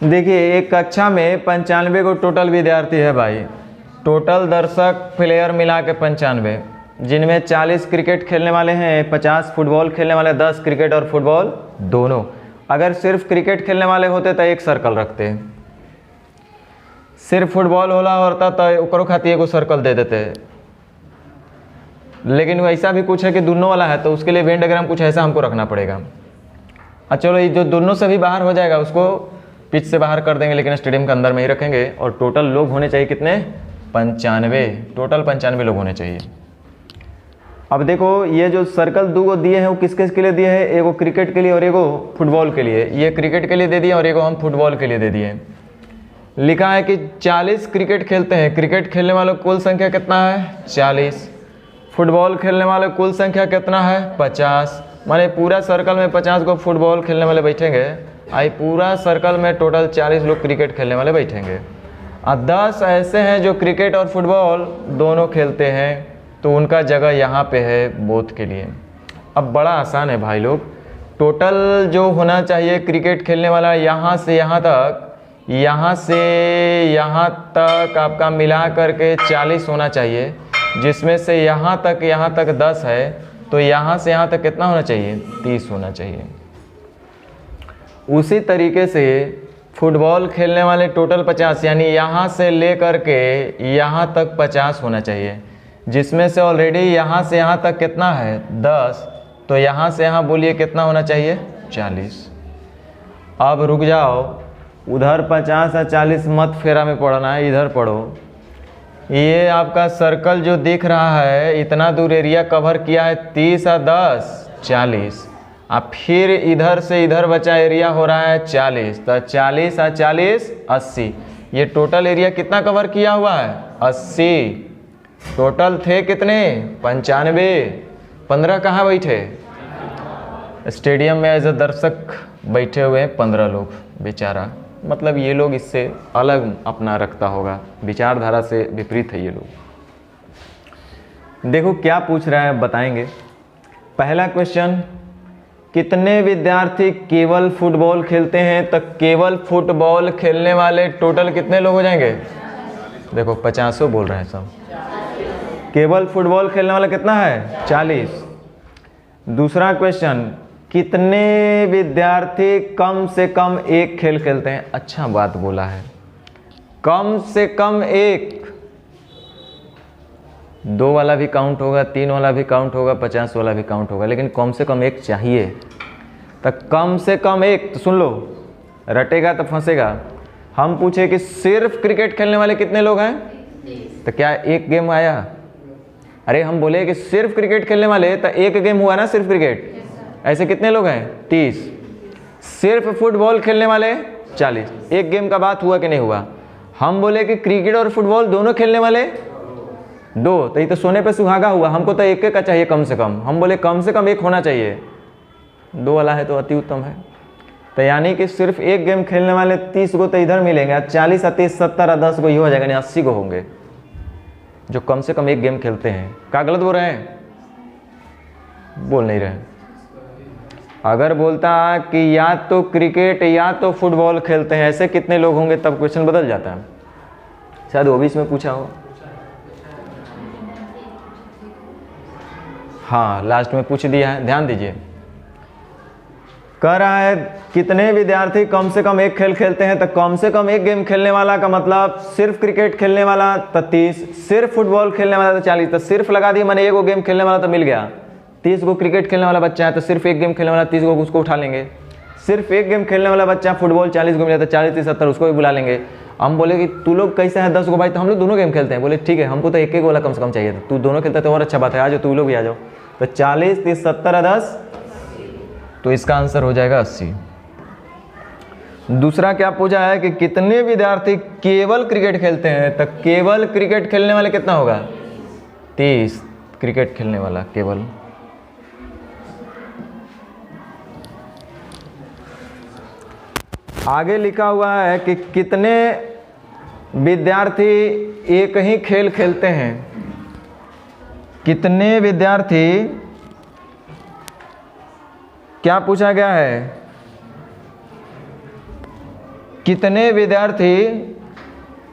Speaker 1: देखिए एक कक्षा में 95 को टोटल विद्यार्थी है भाई। टोटल दर्शक प्लेयर मिला के 95, जिनमें 40 क्रिकेट खेलने वाले हैं, 50 फुटबॉल खेलने वाले, 10 क्रिकेट और फुटबॉल दोनों। अगर सिर्फ क्रिकेट खेलने वाले होते तो एक सर्कल रखते, सिर्फ फुटबॉल होला होता तो ओकरो खातिर एगो सर्कल दे देते। लेकिन वैसा भी कुछ है कि दोनों वाला है, तो उसके लिए वेन डायग्राम कुछ ऐसा हमको रखना पड़ेगा। चलो ये जो दोनों से भी बाहर हो जाएगा उसको पिच से बाहर कर देंगे, लेकिन स्टेडियम के अंदर में ही रखेंगे। और टोटल लोग होने चाहिए कितने? 95। टोटल 95 लोग होने चाहिए। अब देखो ये जो सर्कल 2 दिए हैं वो किस किस के लिए दिए हैं? एगो क्रिकेट के लिए और एगो फुटबॉल के लिए। ये क्रिकेट के लिए दे दिया और एगो हम फुटबॉल के लिए दे दिए। लिखा है कि 40 क्रिकेट खेलते हैं। क्रिकेट खेलने वालों की कुल संख्या कितना है? 40। फुटबॉल खेलने वालों की कुल संख्या कितना है? 50। माने पूरा सर्कल में 50 को फुटबॉल खेलने वाले बैठेंगे, आई पूरा सर्कल में टोटल 40 लोग क्रिकेट खेलने वाले बैठेंगे। और 10 ऐसे हैं जो क्रिकेट और फुटबॉल दोनों खेलते हैं, तो उनका जगह यहाँ पे है बोथ के लिए। अब बड़ा आसान है भाई लोग। टोटल जो होना चाहिए क्रिकेट खेलने वाला यहाँ से यहाँ तक, यहाँ से यहाँ तक आपका मिला करके 40 होना चाहिए, जिसमें से यहाँ तक 10 है, तो यहाँ से यहाँ तक कितना होना चाहिए? 30 होना चाहिए। उसी तरीके से फुटबॉल खेलने वाले टोटल 50, यानी यहाँ से ले करके यहाँ तक 50 होना चाहिए, जिसमें से ऑलरेडी यहाँ से यहाँ तक कितना है? 10। तो यहाँ से यहाँ बोलिए कितना होना चाहिए? 40। अब रुक जाओ, उधर 50 और 40 मत फेरा में पढ़ना है, इधर पढ़ो। ये आपका सर्कल जो दिख रहा है इतना दूर एरिया कवर किया है, 30 और 10 40। अब फिर इधर से इधर बचा एरिया हो रहा है 40, तो 40 और 40 80। ये टोटल एरिया कितना कवर किया हुआ है? 80। टोटल थे कितने? 95। 15 कहाँ बैठे? स्टेडियम में एज अ दर्शक बैठे हुए हैं 15 लोग। बेचारा, मतलब ये लोग इससे अलग अपना रखता होगा, विचारधारा से विपरीत है ये लोग। देखो क्या पूछ रहा है बताएंगे। पहला क्वेश्चन, कितने विद्यार्थी केवल फुटबॉल खेलते हैं? तो केवल फुटबॉल खेलने वाले टोटल कितने लोग हो जाएंगे? देखो 50 बोल रहे हैं सब। केवल फुटबॉल खेलने वाला कितना है? 40। दूसरा क्वेश्चन, कितने विद्यार्थी कम से कम एक खेल खेलते हैं? अच्छा बात बोला है, कम से कम एक। 2 वाला भी काउंट होगा, 3 वाला भी काउंट होगा, 50 वाला भी काउंट होगा, लेकिन कम से कम एक चाहिए। तो कम से कम एक, तो सुन लो, रटेगा तो फंसेगा। हम पूछे कि सिर्फ क्रिकेट खेलने वाले कितने लोग हैं? तो क्या एक गेम आया? अरे हम बोले कि सिर्फ क्रिकेट खेलने वाले, तो एक गेम हुआ ना सिर्फ क्रिकेट। ऐसे कितने लोग हैं? 30। सिर्फ फुटबॉल खेलने वाले 40। एक गेम का बात हुआ कि नहीं हुआ? हम बोले कि क्रिकेट और फुटबॉल दोनों खेलने वाले 2, तो ये तो सोने पे सुहागा हुआ। हमको तो एक का चाहिए कम से कम। हम बोले कम से कम एक होना चाहिए, 2 वाला है तो अति उत्तम है। तो यानी कि सिर्फ एक गेम खेलने वाले 30 को तो इधर मिलेंगे, 40 और 30 70 और 10 को ये हो जाएगा, यानी 80 को होंगे जो कम से कम एक गेम खेलते हैं। क्या गलत बोल रहे हैं? बोल नहीं रहे। अगर बोलता कि या तो क्रिकेट या तो फुटबॉल खेलते हैं, ऐसे कितने लोग होंगे, तब क्वेश्चन बदल जाता है। शायद वो भी इसमें पूछा हो। हाँ, लास्ट में पूछ दिया है, ध्यान दीजिए। कह रहा है कितने विद्यार्थी कम से कम एक खेल खेलते हैं, तो कम से कम एक गेम खेलने वाला का मतलब सिर्फ क्रिकेट खेलने वाला तो 30, सिर्फ फुटबॉल खेलने वाला तो 40, तो सिर्फ लगा दिए, मैंने एक गेम खेलने वाला तो मिल गया। 30 को क्रिकेट खेलने वाला बच्चा है तो सिर्फ एक गेम खेलने वाला 30 को उसको उठा लेंगे। सिर्फ एक गेम खेलने वाला बच्चा फुटबॉल 40 को मिला तो 40 30 70 उसको भी बुला लेंगे। हम बोले कि तू लोग कैसे है 10 को भाई, तो हम लोग दोनों गेम खेलते हैं। बोले ठीक है, हमको तो एक एक वाला कम से कम चाहिए था, तू दोनों खेलता तो और अच्छा बात है, आ जाओ तू लोग भी आ जाओ। तो 40 30 70 और 10, तो इसका आंसर हो जाएगा 80। दूसरा क्या पूछा है कि कितने विद्यार्थी केवल क्रिकेट खेलते हैं, तो केवल क्रिकेट खेलने वाले कितना होगा? 30 क्रिकेट खेलने वाला केवल। आगे लिखा हुआ है कि कितने विद्यार्थी एक ही खेल खेलते हैं। कितने विद्यार्थी, क्या पूछा गया है? कितने विद्यार्थी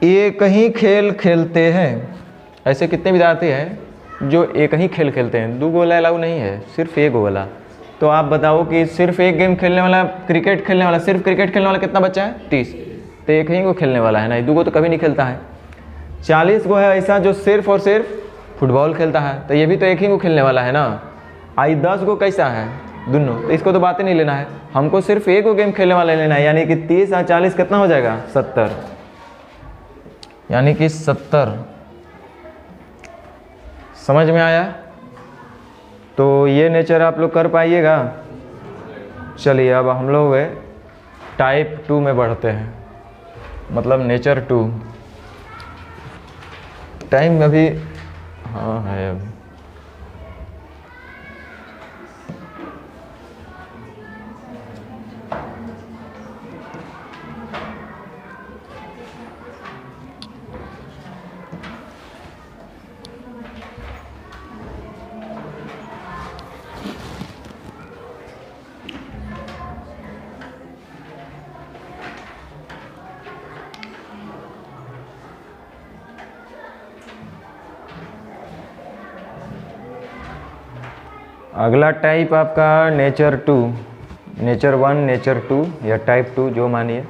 Speaker 1: एक ही खेल खेलते हैं। ऐसे कितने विद्यार्थी हैं जो एक ही खेल खेलते हैं? 2 गोला अलाउ नहीं है, सिर्फ 1 गोला। तो आप बताओ कि सिर्फ एक गेम खेलने वाला, क्रिकेट खेलने वाला, सिर्फ क्रिकेट खेलने वाला कितना बच्चा है? 30। तो एक ही को खेलने वाला है ना, 2 को तो कभी नहीं खेलता है। 40 को है ऐसा जो सिर्फ और सिर्फ फुटबॉल खेलता है, तो ये भी तो एक ही को खेलने वाला है ना। आई 10 को कैसा है? दोनों, तो इसको तो बातें नहीं लेना है, हमको सिर्फ एक गेम खेलने वाला लेना है। यानी कि 30 और 40 कितना हो जाएगा? 70, यानी कि 70। समझ में आया? तो ये नेचर आप लोग कर पाइएगा। चलिए अब हम लोग टाइप 2 में बढ़ते हैं, मतलब नेचर 2। टाइम अभी हाँ है अभी। अगला टाइप आपका नेचर 2, नेचर 1, नेचर 2 या टाइप 2 जो मानिए।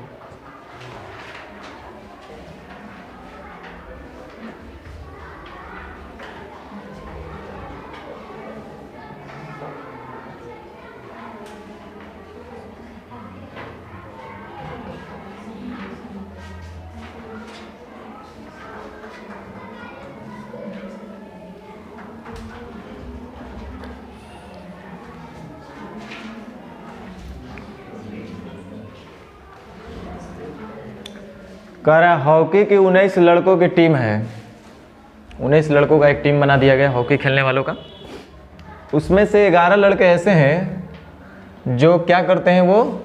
Speaker 1: कह रहा है हॉकी की 19 लड़कों की टीम है। 19 लड़कों का एक टीम बना दिया गया हॉकी खेलने वालों का। उसमें से 11 लड़के ऐसे हैं जो क्या करते हैं, वो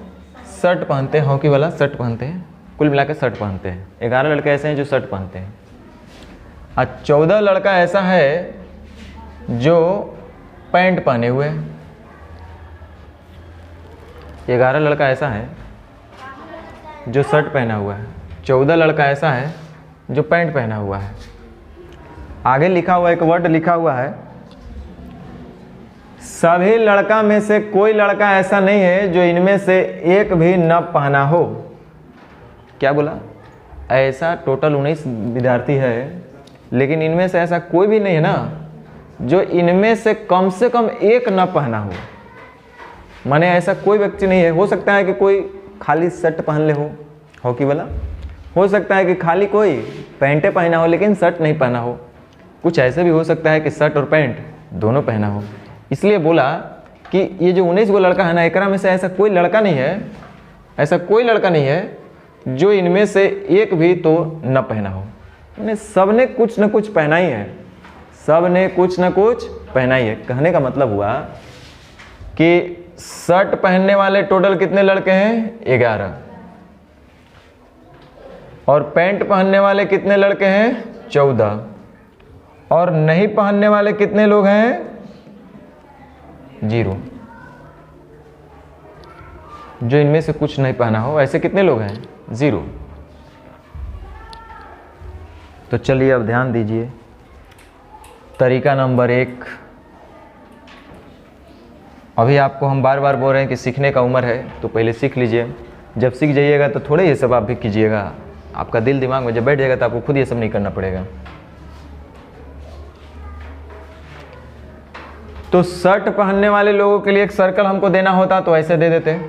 Speaker 1: शर्ट पहनते हैं, हॉकी वाला शर्ट पहनते हैं, कुल मिलाकर शर्ट पहनते हैं। 11 लड़के ऐसे हैं जो शर्ट पहनते हैं, और 14 लड़का ऐसा है जो पैंट पहने हुए हैं। 11 लड़का ऐसा है जो शर्ट पहना हुआ है, 14 लड़का ऐसा है जो पैंट पहना हुआ है। आगे लिखा हुआ एक वर्ड लिखा हुआ है, सभी लड़का में से कोई लड़का ऐसा नहीं है जो इनमें से एक भी न पहना हो। क्या बोला? ऐसा टोटल 19 विद्यार्थी है, लेकिन इनमें से ऐसा कोई भी नहीं है ना जो इनमें से कम एक न पहना हो। माने ऐसा कोई व्यक्ति नहीं है। हो सकता है कि कोई खाली शर्ट पहन ले हो हॉकी वाला, हो सकता है कि खाली कोई पैंटे पहना हो लेकिन शर्ट नहीं पहना हो, कुछ ऐसे भी हो सकता है कि शर्ट और पैंट दोनों पहना हो। इसलिए बोला कि ये जो 19 गो लड़का है ना, एकरा में से ऐसा कोई लड़का नहीं है, ऐसा कोई लड़का नहीं है जो इनमें से एक भी तो न पहना हो। यानी सब ने कुछ न कुछ पहना ही है, सब ने कुछ न कुछ पहना ही है। कहने का मतलब हुआ कि शर्ट पहनने वाले टोटल कितने लड़के हैं? 11। और पैंट पहनने वाले कितने लड़के हैं? 14। और नहीं पहनने वाले कितने लोग हैं? 0। जो इनमें से कुछ नहीं पहना हो ऐसे कितने लोग हैं? 0। तो चलिए अब ध्यान दीजिए, तरीका नंबर 1। अभी आपको हम बार बार बोल रहे हैं कि सीखने का उम्र है, तो पहले सीख लीजिए। जब सीख जाइएगा तो थोड़े ये सब आप भी कीजिएगा, आपका दिल दिमाग में जब बैठ जाएगा तो आपको खुद ये सब नहीं करना पड़ेगा। तो शर्ट पहनने वाले लोगों के लिए एक सर्कल हमको देना होता तो ऐसे दे देते,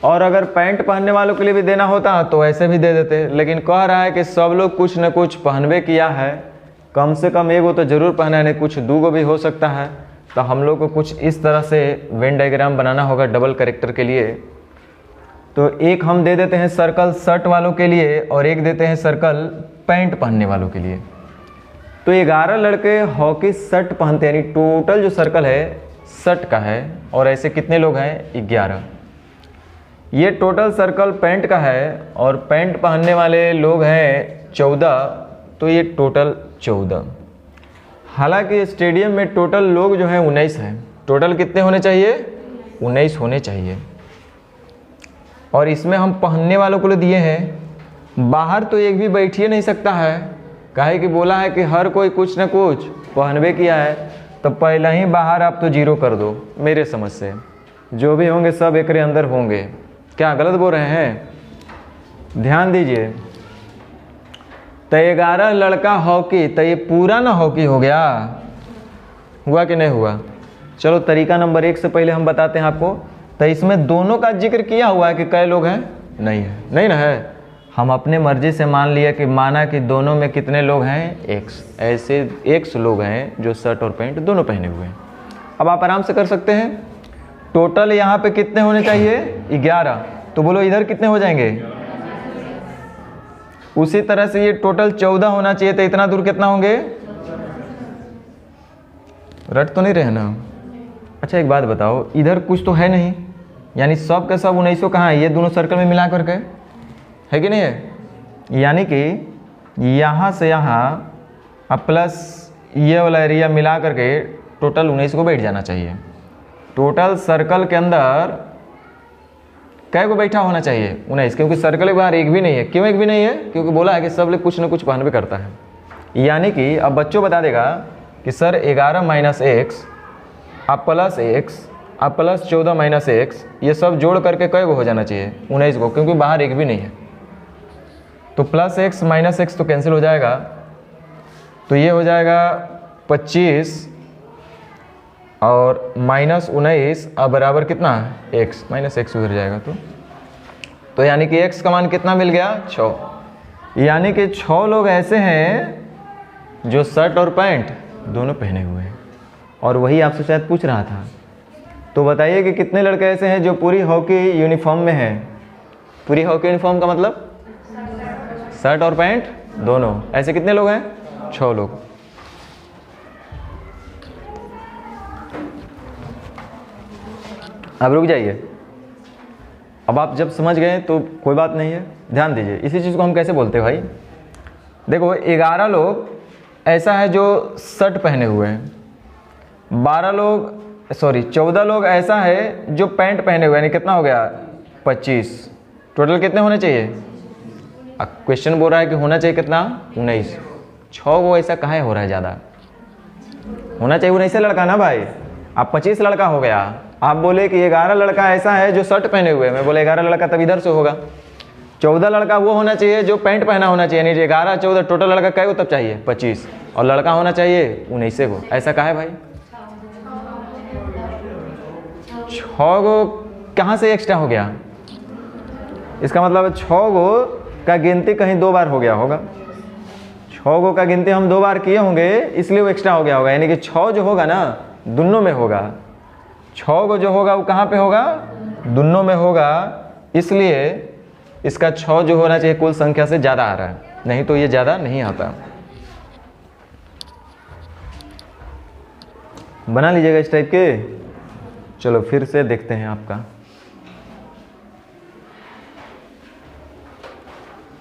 Speaker 1: और अगर पैंट पहनने वालों के लिए भी देना होता तो ऐसे भी दे देते। लेकिन कह रहा है कि सब लोग कुछ न कुछ पहनबे किया है, कम से कम एगो तो जरूर पहना है, नहीं कुछ दूगो भी हो सकता है। तो हम लोग को कुछ इस तरह से वेन डायग्राम बनाना होगा डबल कैरेक्टर के लिए। तो एक हम दे देते हैं सर्कल शर्ट वालों के लिए और एक देते हैं सर्कल पैंट पहनने वालों के लिए। तो 11 लड़के हॉकी शर्ट पहनते हैं, यानी टोटल जो सर्कल है शर्ट का है। और ऐसे कितने लोग हैं? 11। ये टोटल सर्कल पैंट का है और पैंट पहनने वाले लोग हैं 14। तो ये टोटल 14। हालांकि स्टेडियम में टोटल लोग जो हैं 19 हैं। टोटल कितने होने चाहिए? 19 होने चाहिए। और इसमें हम पहनने वालों को दिए हैं, बाहर तो एक भी बैठ ही नहीं सकता है, काहे कि बोला है कि हर कोई कुछ न कुछ पहनबे किया है। तो पहले ही बाहर आप तो 0 कर दो मेरे समझ से। जो भी होंगे सब एकरे अंदर होंगे। क्या गलत बोल रहे हैं? ध्यान दीजिए। तो 11 लड़का हॉकी, तो ये पूरा ना हॉकी हो गया, हुआ कि नहीं हुआ? चलो तरीका नंबर 1 से पहले हम बताते हैं आपको। तो इसमें दोनों का जिक्र किया हुआ है कि कई लोग हैं? नहीं है, नहीं ना है। हम अपने मर्जी से मान लिया कि माना कि दोनों में कितने लोग हैं? X। ऐसे X लोग हैं जो शर्ट और पैंट दोनों पहने हुए हैं। अब आप आराम से कर सकते हैं। टोटल यहाँ पे कितने होने चाहिए? 11। तो बोलो इधर कितने हो जाएंगे? उसी तरह से ये टोटल 14 होना चाहिए। तो इतना दूर कितना होंगे? रट तो नहीं रहे ना? अच्छा एक बात बताओ, इधर कुछ तो है नहीं, यानी सब का सब 19 कहाँ है? ये दोनों सर्कल में मिला करके है कि नहीं है? यानी कि यहाँ से यहाँ अब प्लस ये वाला एरिया मिला करके टोटल 19 को बैठ जाना चाहिए। टोटल सर्कल के अंदर कै को बैठा होना चाहिए? 19, क्योंकि सर्कल के बाहर एक भी नहीं है। क्यों एक भी नहीं है? क्योंकि बोला है कि सब लोग कुछ न कुछ पहनबे करता है। यानी कि अब बच्चों बता देगा कि सर 11 माइनस एक्स अब प्लस एक्स अब प्लस 14 माइनस एक्स, ये सब जोड़ करके कै को हो जाना चाहिए? 19 को, क्योंकि बाहर एक भी नहीं है। तो प्लस एक्स माइनस एक्स तो कैंसिल हो जाएगा, तो ये हो जाएगा 25 और माइनस 19 अब बराबर कितना? x माइनस एक्स उधर जाएगा। तो यानी कि x का मान कितना मिल गया? 6। यानी कि 6 लोग ऐसे हैं जो शर्ट और पैंट दोनों पहने हुए हैं। और वही आपसे शायद पूछ रहा था। तो बताइए कि कितने लड़के ऐसे हैं जो पूरी हॉकी यूनिफॉर्म में हैं? पूरी हॉकी यूनिफॉर्म का मतलब शर्ट और पैंट दोनों। ऐसे कितने लोग हैं? 6 लोग। अब रुक जाइए। अब आप जब समझ गए तो कोई बात नहीं है, ध्यान दीजिए। इसी चीज़ को हम कैसे बोलते हैं भाई? देखो 11 लोग ऐसा है जो शर्ट पहने हुए हैं, 14 लोग ऐसा है जो पैंट पहने हुए हैं। यानी कितना हो गया? 25। टोटल कितने होने चाहिए? क्वेश्चन बोल रहा है कि होना चाहिए कितना? 19। 6 वो ऐसा कहाँ हो रहा है? ज़्यादा होना चाहिए 19 लड़का ना भाई। अब 25 लड़का हो गया। आप बोले कि 11 लड़का ऐसा है जो शर्ट पहने हुए हैं, मैं बोले 11 लड़का तब इधर से होगा। 14 लड़का वो होना चाहिए जो पैंट पहना होना चाहिए। यानी 11 14 टोटल लड़का कै को तब चाहिए? 25। और लड़का होना चाहिए 19 को। ऐसा कहा है भाई? 6 गो कहाँ से एक्स्ट्रा हो गया? इसका मतलब 6 गो का गिनती कहीं 2 बार हो गया होगा। 6 गो का गिनती हम 2 बार किए होंगे, इसलिए वो एक्स्ट्रा हो गया होगा। यानी कि 6 जो होगा ना दोनों में होगा। 6 गो जो होगा वो कहाँ पे होगा? दोनों में होगा। इसलिए इसका 6 जो होना चाहिए कुल संख्या से ज़्यादा आ रहा है, नहीं तो ये ज़्यादा नहीं आता। बना लीजिएगा इस टाइप के। चलो फिर से देखते हैं आपका,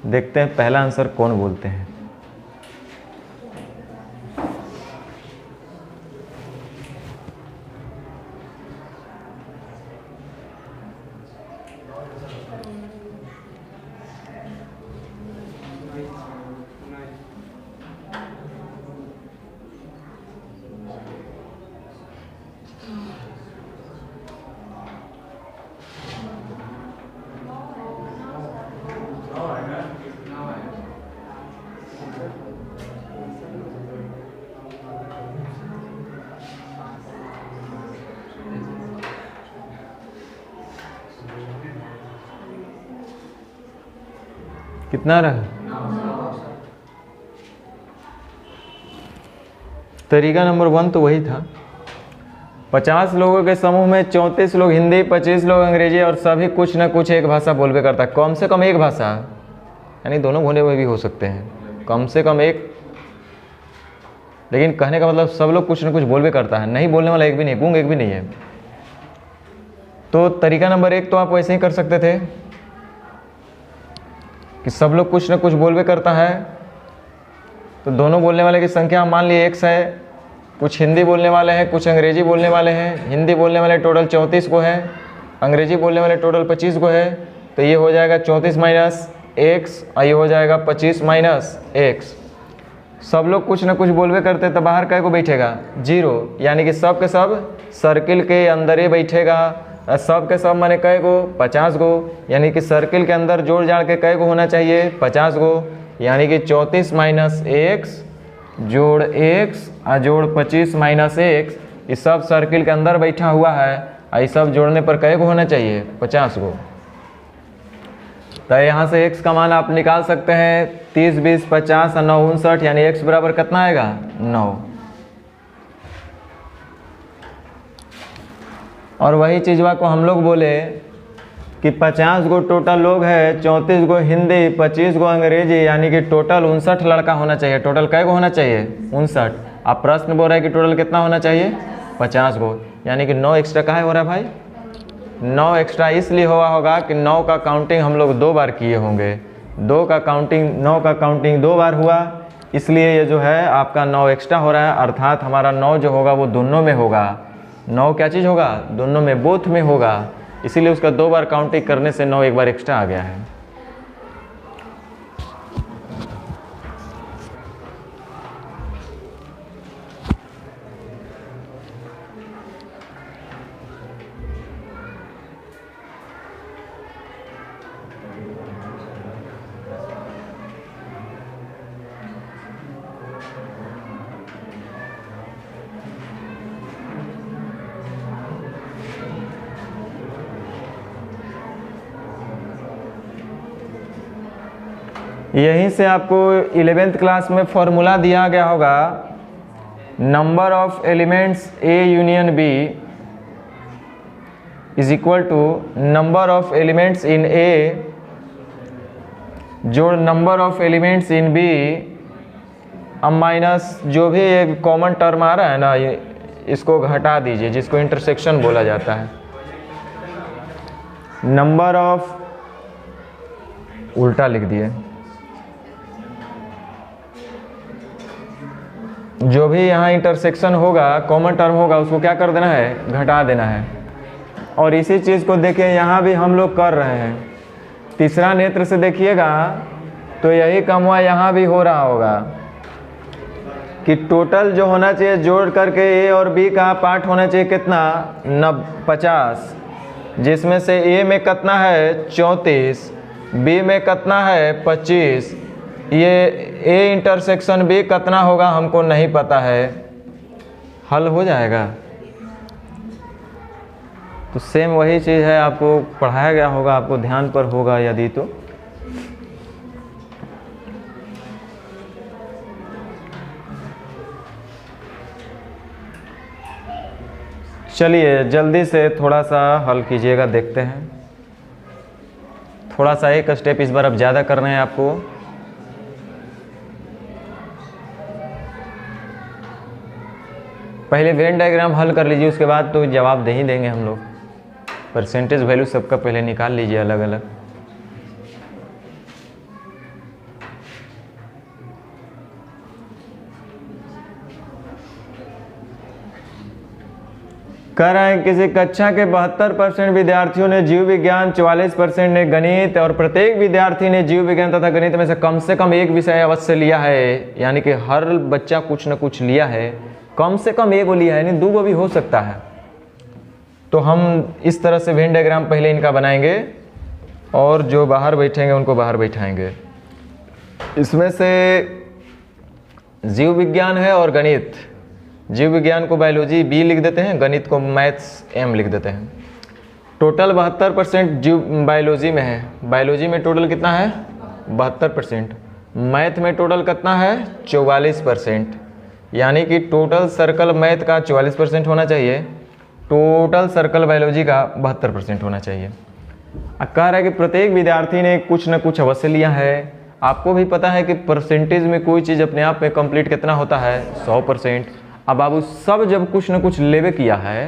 Speaker 1: देखते हैं पहला आंसर कौन बोलते हैं। कितना रहा? तरीका नंबर 1 तो वही था। 50 लोगों के समूह में 34 लोग हिंदी, 25 लोग अंग्रेजी और सभी कुछ ना कुछ एक भाषा बोलबे करता है। कम से कम एक भाषा, यानी दोनों भुने हुए भी हो सकते हैं, कम से कम एक, लेकिन कहने का मतलब सब लोग कुछ ना कुछ बोलबे करता है। नहीं बोलने वाला एक भी नहीं, गूंग एक भी नहीं है। तो तरीका नंबर 1 तो आप वैसे ही कर सकते थे कि सब लोग कुछ ना कुछ बोलबे करता है, तो दोनों बोलने वाले की संख्या मान लिए x है, कुछ हिंदी बोलने वाले हैं, कुछ अंग्रेजी बोलने वाले हैं। हिंदी बोलने वाले टोटल 34 को है, अंग्रेजी बोलने वाले टोटल 25 को है, तो ये हो जाएगा 34 माइनस x और ये हो जाएगा 25 माइनस x। सब लोग कुछ ना कुछ बोलबे करते तो बाहर काय को बैठेगा? 0, यानी कि सब के सब सर्किल के अंदर ही बैठेगा। सब के सब माने कै गो? 50 गो, यानी कि सर्किल के अंदर जोड़ जाड़ के कै गो होना चाहिए? 50 गो, यानी कि 34 माइनस x जोड़ x और जोड़ 25 माइनस x, ये सब सर्किल के अंदर बैठा हुआ है और ये सब जोड़ने पर कै गो होना चाहिए? 50 गो। तो यहाँ से x का मान आप निकाल सकते हैं 30, 20, 50 और 9, 59, यानी x बराबर कितना आएगा? 9। और वही चीज़वा को हम लोग बोले कि 50 गो टोटल लोग है, 34 गो हिंदी, 25 गो अंग्रेजी, यानी कि टोटल 59 लड़का होना चाहिए। टोटल कै गो होना चाहिए? 59। आप प्रश्न बोल रहे हैं कि टोटल कितना होना चाहिए? 50 गो, यानी कि 9 एक्स्ट्रा काहे हो रहा है भाई? 9 एक्स्ट्रा इसलिए हुआ होगा कि 9 का काउंटिंग हम लोग 2 बार किए होंगे। 9 का काउंटिंग 2 बार हुआ, इसलिए ये जो है आपका 9 एक्स्ट्रा हो रहा है। अर्थात हमारा 9 जो होगा वो दोनों में होगा। 9 क्या चीज़ होगा? दोनों में, बोथ में होगा, इसीलिए उसका 2 बार काउंटिंग करने से 9 एक बार एक्स्ट्रा आ गया है। यहीं से आपको 11th क्लास में फॉर्मूला दिया गया होगा, number of elements A union B is equal to number of elements in A जोड़ number of elements in B, अब माइनस जो भी एक कॉमन टर्म आ रहा है ना, ये इसको घटा दीजिए, जिसको इंटरसेक्शन बोला जाता है। नंबर ऑफ, उल्टा लिख दिए, जो भी यहाँ इंटरसेक्शन होगा, कॉमन टर्म होगा, उसको क्या कर देना है? घटा देना है। और इसी चीज़ को देखिए यहाँ भी हम लोग कर रहे हैं। तीसरा नेत्र से देखिएगा तो यही कमवा यहाँ भी हो रहा होगा कि टोटल जो होना चाहिए जोड़ करके A और B का पार्ट होना चाहिए कितना? 50, जिसमें से A में कितना है? 34, B में कितना है? 25, ये A इंटरसेक्शन B कितना होगा हमको नहीं पता है। हल हो जाएगा। तो सेम वही चीज़ है, आपको पढ़ाया गया होगा, आपको ध्यान पर होगा यदि तो। चलिए जल्दी से थोड़ा सा हल कीजिएगा, देखते हैं। थोड़ा सा एक स्टेप इस बार अब ज़्यादा करना है आपको। पहले वेन डायग्राम हल कर लीजिए, उसके बाद तो जवाब दे ही देंगे हम लोग। परसेंटेज वैल्यू सबका पहले निकाल लीजिए अलग अलग। कह रहे हैं किसी कक्षा के 72% विद्यार्थियों ने जीव विज्ञान, 44% ने गणित और प्रत्येक विद्यार्थी ने जीव विज्ञान तथा गणित में से कम एक विषय अवश्य लिया है। यानी कि हर बच्चा कुछ न कुछ लिया है, कम से कम एक लिया है, यानी 2 भी हो सकता है। तो हम इस तरह से वेन डायग्राम पहले इनका बनाएंगे और जो बाहर बैठेंगे उनको बाहर बैठाएंगे। इसमें से जीव विज्ञान है और गणित, जीव विज्ञान को बायोलॉजी बी लिख देते हैं, गणित को मैथ्स एम लिख देते हैं। टोटल 72% जीव बायोलॉजी में है। बायोलॉजी में टोटल कितना है? 72%। मैथ में टोटल कितना है? 44%। यानी कि टोटल सर्कल मैथ का 44% होना चाहिए, टोटल सर्कल बायोलॉजी का 72% होना चाहिए। कह रहा है कि प्रत्येक विद्यार्थी ने कुछ न कुछ अवश्य लिया है। आपको भी पता है कि परसेंटेज में कोई चीज़ अपने आप में कंप्लीट कितना होता है? 100%। अब बाबू सब जब कुछ न कुछ लेवे किया है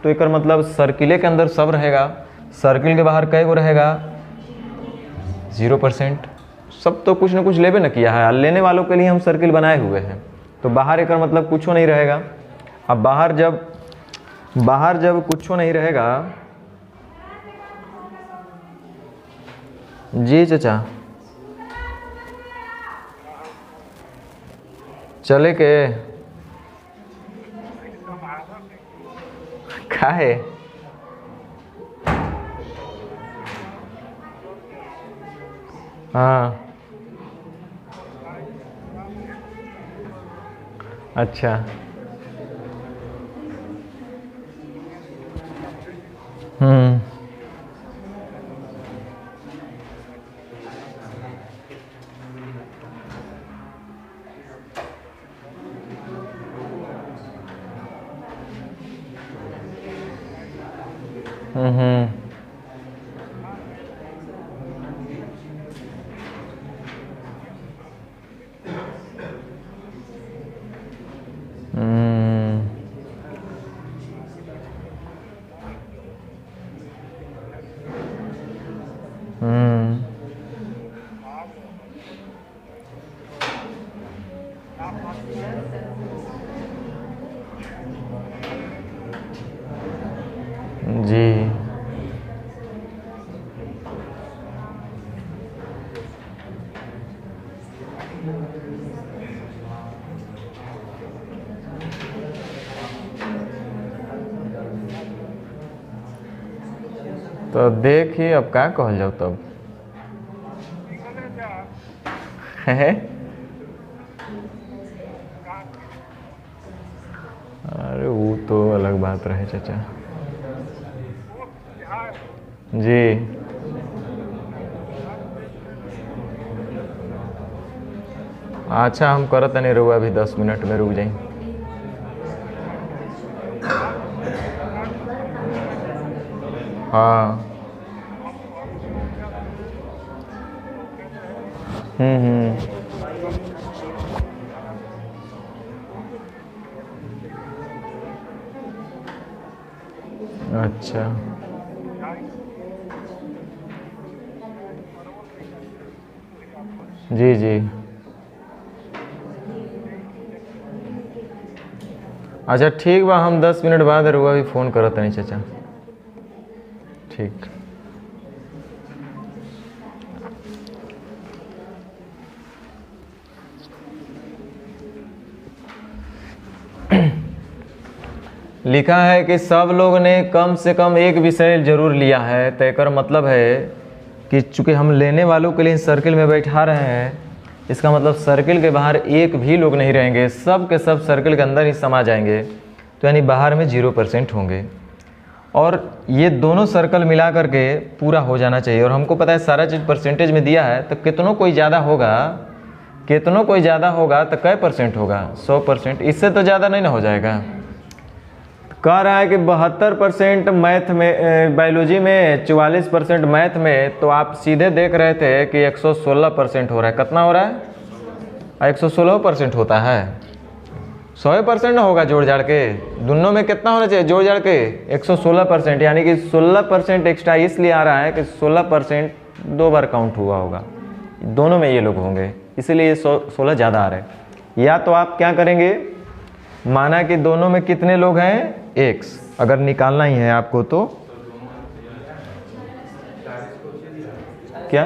Speaker 1: तो एक मतलब सर्किले के अंदर सब रहेगा, सर्किल के बाहर कई गो रहेगा? 0%। सब तो कुछ न कुछ लेवे न किया है, लेने वालों के लिए हम सर्किल बनाए हुए हैं, तो बाहर एक मतलब कुछ नहीं रहेगा। अब बाहर जब कुछ नहीं रहेगा, जी चाचा चले के काहे? हाँ अच्छा। हम्म हम्म जी तो देखिए अब क्या कहल जाओ तब है। अरे वो तो अलग बात रहे चाचा जी। अच्छा हम करत नहीं रुआ, अभी 10 मिनट में रुक जाए। हाँ अच्छा जी जी अच्छा ठीक बा, हम 10 मिनट बाद रुआ भी फ़ोन करत नहीं चाचा। ठीक लिखा है कि सब लोग ने कम से कम एक विषय जरूर लिया है। तो एक मतलब है कि चूँकि हम लेने वालों के लिए सर्किल में बैठा रहे हैं, इसका मतलब सर्किल के बाहर एक भी लोग नहीं रहेंगे, सब के सब सर्किल के अंदर ही समा जाएंगे। तो यानी बाहर में 0% होंगे और ये दोनों सर्कल मिला करके पूरा हो जाना चाहिए। और हमको पता है सारा चीज़ परसेंटेज में दिया है, तो कितनों कोई ज़्यादा होगा तो कै % होगा? 100%। इससे तो ज़्यादा नहीं ना हो जाएगा। कह रहा है कि 72% मैथ में, बायोलॉजी में 44% मैथ में, तो आप सीधे देख रहे थे कि 116% हो रहा है। कितना हो रहा है? 116% होता है। 100% ना होगा जोड़ जाड़ के, दोनों में कितना होना चाहिए जोड़ जाड़ के 116%, यानी कि 16% एक्स्ट्रा इसलिए आ रहा है कि 16% 2 बार काउंट हुआ होगा, दोनों में ये लोग होंगे, इसीलिए ये 16 ज़्यादा आ रहे हैं। या तो आप क्या करेंगे, माना कि दोनों में कितने लोग हैं x, अगर निकालना ही है आपको तो क्या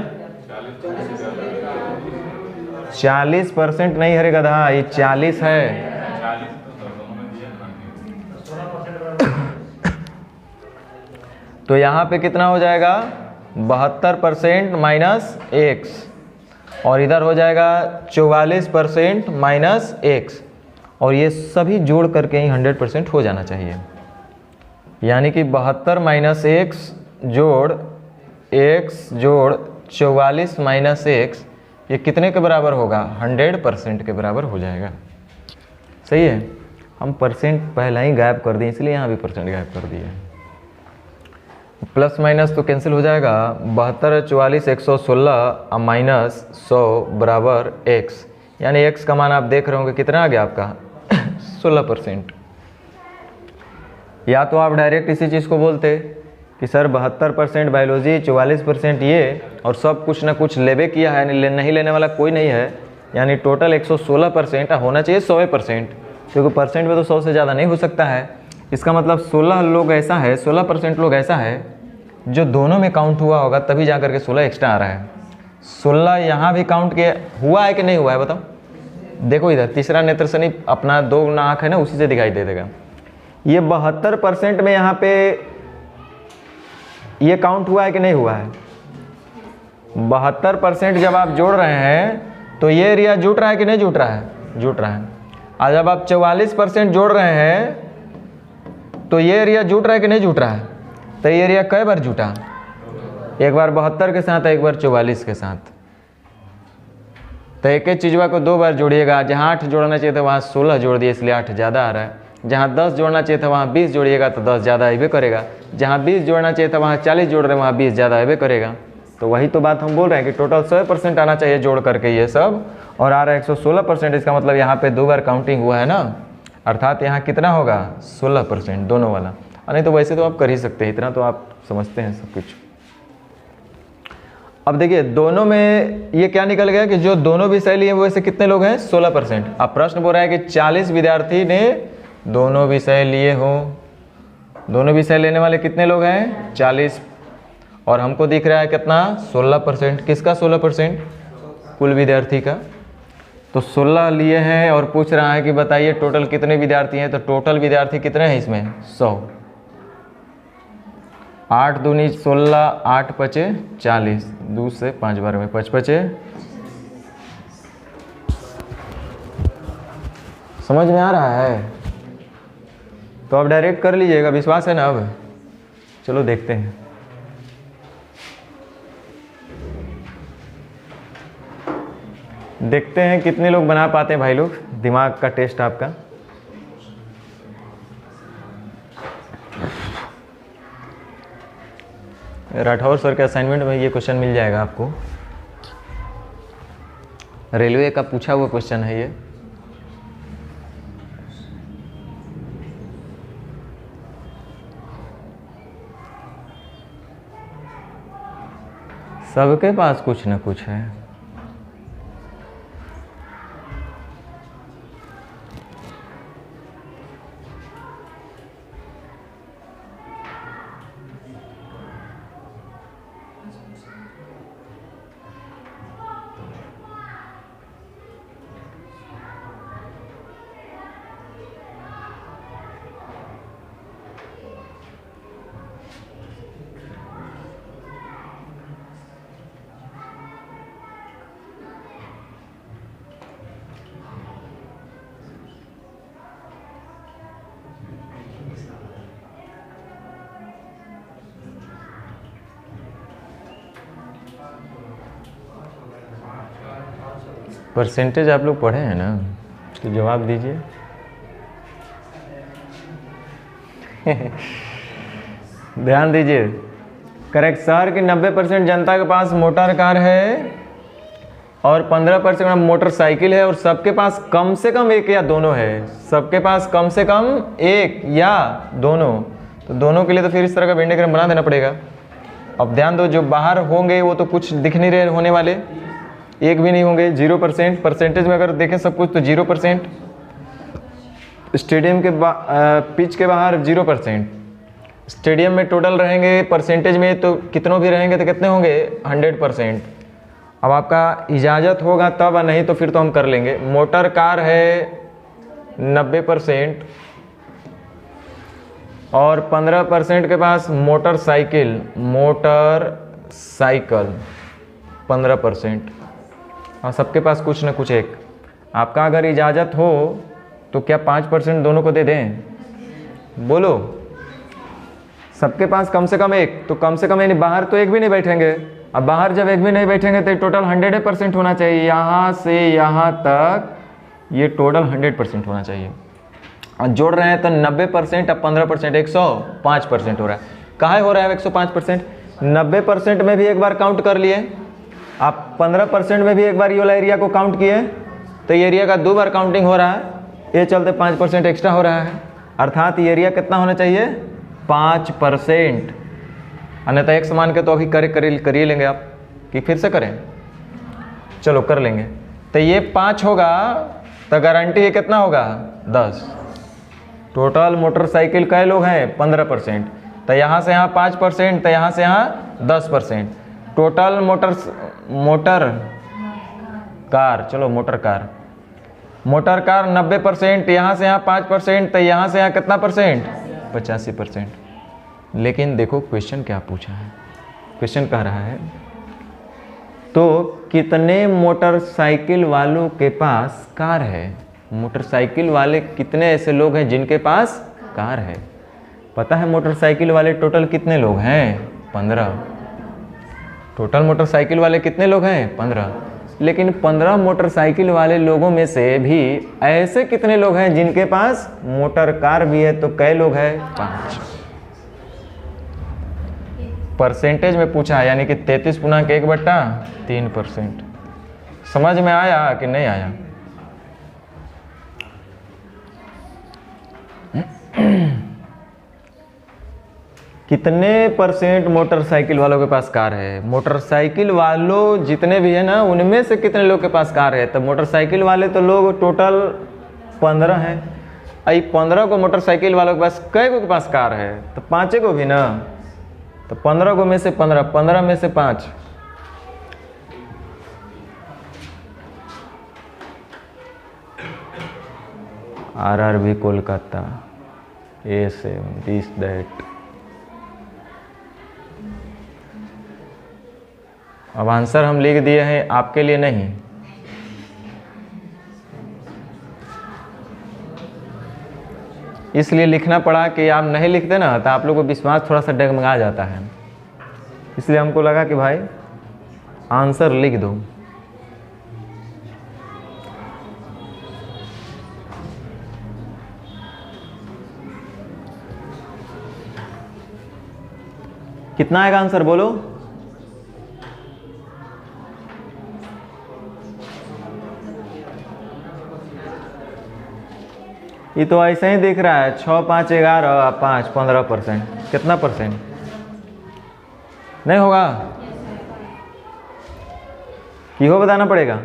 Speaker 1: 40% नहीं है रे गधा, ये 40 है। तो यहाँ पे कितना हो जाएगा 72% माइनस एक्स, और इधर हो जाएगा 44% माइनस एक्स, और ये सभी जोड़ करके ही 100% हो जाना चाहिए। यानी कि 72 माइनस एक्स जोड़ एक्स जोड़ 44 माइनस एक्स, ये कितने के बराबर होगा 100% के बराबर हो जाएगा। सही है, हम परसेंट पहले ही गायब कर दिए, इसलिए यहाँ भी परसेंट गायब कर दिए। प्लस माइनस तो कैंसिल हो जाएगा, 72 44 116 माइनस 100 बराबर x, यानी x का मान आप देख रहे होंगे कितना आ गया आपका 16%। या तो आप डायरेक्ट इसी चीज़ को बोलते कि सर 72% बायोलॉजी 44% ये, और सब कुछ ना कुछ लेवे किया है, नहीं लेने वाला कोई नहीं है, यानी टोटल 116% होना चाहिए 100%, क्योंकि परसेंट में तो 100 से ज़्यादा नहीं हो सकता है। इसका मतलब 16 लोग ऐसा है, 16% लोग ऐसा है जो दोनों में काउंट हुआ होगा, तभी जा करके 16 एक्स्ट्रा आ रहा है। 16 यहाँ भी काउंट किया हुआ है कि नहीं हुआ है बताओ। देखो इधर तीसरा नेत्र शनि अपना 2 आँख है ना, उसी से दिखाई दे देगा। ये 72% में यहाँ पे ये काउंट हुआ है कि नहीं हुआ है। 72% जब आप जोड़ रहे हैं तो ये एरिया जुट रहा है कि नहीं जुट रहा है, जुट रहा है। और जब आप 44% जोड़ रहे हैं तो ये एरिया जुट रहा है कि नहीं जुट रहा है। तो ये एरिया कई बार जुटा, एक बार 72 के साथ, एक बार 44 के साथ। तो एक एक चीज़वा को 2 बार जोड़िएगा, जहाँ 8 जोड़ना चाहिए था वहाँ 16 जोड़ दिए, इसलिए 8 ज़्यादा आ रहा है। जहाँ 10 जोड़ना चाहिए था वहाँ 20 जोड़िएगा तो 10 ज़्यादा आइबे करेगा। जहाँ 20 जोड़ना चाहिए था वहाँ 40 जोड़ रहे हैं, वहाँ 20 ज़्यादा आइबे करेगा। तो वही तो बात हम बोल रहे हैं कि टोटल 100% आना चाहिए जोड़ करके ये सब, और आ रहा है 116%। इसका मतलब यहाँ पे 2 बार काउंटिंग हुआ है ना, अर्थात यहाँ कितना होगा 16% दोनों वाला। नहीं तो वैसे तो आप कर ही सकते हैं, इतना तो आप समझते हैं सब कुछ। अब देखिए दोनों में ये क्या निकल गया कि जो दोनों विषय लिए वैसे कितने लोग हैं 16%। अब प्रश्न बोल रहा है कि 40 विद्यार्थी ने दोनों विषय लिए हो, दोनों विषय लेने वाले कितने लोग हैं 40, और हमको दिख रहा है कितना 16%। किसका 16%? कुल विद्यार्थी का। तो 16 लिए हैं और पूछ रहा है कि बताइए टोटल कितने विद्यार्थी हैं। तो टोटल विद्यार्थी कितने हैं इसमें 100। 8 दूनी 16, 8 पचे 40, 2 से 5 बार में 5 पचे। समझ में आ रहा है? तो अब डायरेक्ट कर लीजिएगा, विश्वास है ना। अब चलो देखते हैं। देखते हैं कितने लोग बना पाते हैं भाई लोग। दिमाग का टेस्ट आपका। राठौर सर के असाइनमेंट में ये क्वेश्चन मिल जाएगा आपको, रेलवे का पूछा हुआ क्वेश्चन है ये। सबके पास कुछ न कुछ है। परसेंटेज आप लोग पढ़े हैं ना, तो जवाब दीजिए। ध्यान दीजिए। करेक्ट। शहर की 90% जनता के पास मोटर कार है, और 15% मोटरसाइकिल है और सबके पास कम से कम एक या दोनों है, सबके पास कम से कम एक या दोनों, तो दोनों के लिए तो फिर इस तरह का वेन डायग्राम बना देना पड़ेगा। अब ध्यान दो, जो बाहर होंगे वो तो कुछ दिख नहीं रहे होने वाले, एक भी नहीं होंगे, 0%। परसेंटेज में अगर देखें सब कुछ तो 0%, स्टेडियम के पिच के बाहर 0%, स्टेडियम में टोटल रहेंगे परसेंटेज में तो कितनों भी रहेंगे तो कितने होंगे 100%। अब आपका इजाज़त होगा तब, नहीं तो फिर तो हम कर लेंगे। मोटर कार है 90% और 15% के पास मोटरसाइकिल 15%, और सबके पास कुछ ना कुछ एक। आपका अगर इजाज़त हो तो क्या 5% दोनों को दे दें? बोलो, सबके पास कम से कम एक, तो कम से कम यानी बाहर तो एक भी नहीं बैठेंगे। अब बाहर जब एक भी नहीं बैठेंगे तो टोटल 100% होना चाहिए, यहाँ से यहाँ तक ये टोटल 100% होना चाहिए। और जोड़ रहे हैं तो 90%, अब 15%, 105% हो रहा है। काहे हो रहा है 105%? 90% में भी एक बार काउंट कर लिए, आप 15% में भी एक बार ये वाला एरिया को काउंट किए, तो ये एरिया का 2 बार काउंटिंग हो रहा है, ये चलते 5% एक्स्ट्रा हो रहा है। अर्थात ये एरिया कितना होना चाहिए 5%। अन्यथा एक समान के तो अभी करिए लेंगे आप कि फिर से करें? चलो कर लेंगे। तो ये 5 होगा तो गारंटी ये कितना होगा 10। टोटल मोटरसाइकिल कै लोग हैं 15%, तो यहाँ से यहाँ 5%, तो यहाँ से यहाँ 10%। टोटल मोटर कार, चलो मोटर कार 90%, यहाँ से यहाँ 5%, तो यहाँ से यहाँ कितना परसेंट 85%। लेकिन देखो क्वेश्चन क्या पूछा है, क्वेश्चन कह रहा है तो कितने मोटरसाइकिल वालों के पास कार है। मोटरसाइकिल वाले कितने ऐसे लोग हैं जिनके पास कार है? पता है मोटरसाइकिल वाले टोटल कितने लोग हैं 15। टोटल मोटरसाइकिल वाले कितने लोग हैं 15। लेकिन 15 मोटरसाइकिल वाले लोगों में से भी ऐसे कितने लोग हैं जिनके पास मोटर कार भी है? तो कै लोग हैं 5। परसेंटेज में पूछा है, यानी कि 33.1/3%। समझ में आया कि नहीं आया? कितने परसेंट मोटरसाइकिल वालों के पास कार है? मोटरसाइकिल वालों जितने भी है ना, उनमें से कितने लोग के पास कार है? तो मोटरसाइकिल वाले तो लोग टोटल 15 हैं। आई 15 को मोटरसाइकिल वालों के पास कै को के पास कार है? तो 5 को भी ना, तो 15 को में से 15 में से 5, RRB Kolkata A7 this that. अब आंसर हम लिख दिए हैं, आपके लिए नहीं। इसलिए लिखना पड़ा कि आप नहीं लिखते ना तो आप लोगों को विश्वास थोड़ा सा डगमगा जाता है, इसलिए हमको लगा कि भाई आंसर लिख दो। कितना आएगा आंसर बोलो? ये तो ऐसे ही दिख रहा है 6, 5, 11, 5, 15%। कितना परसेंट? नहीं होगा कि हो बताना पड़ेगा।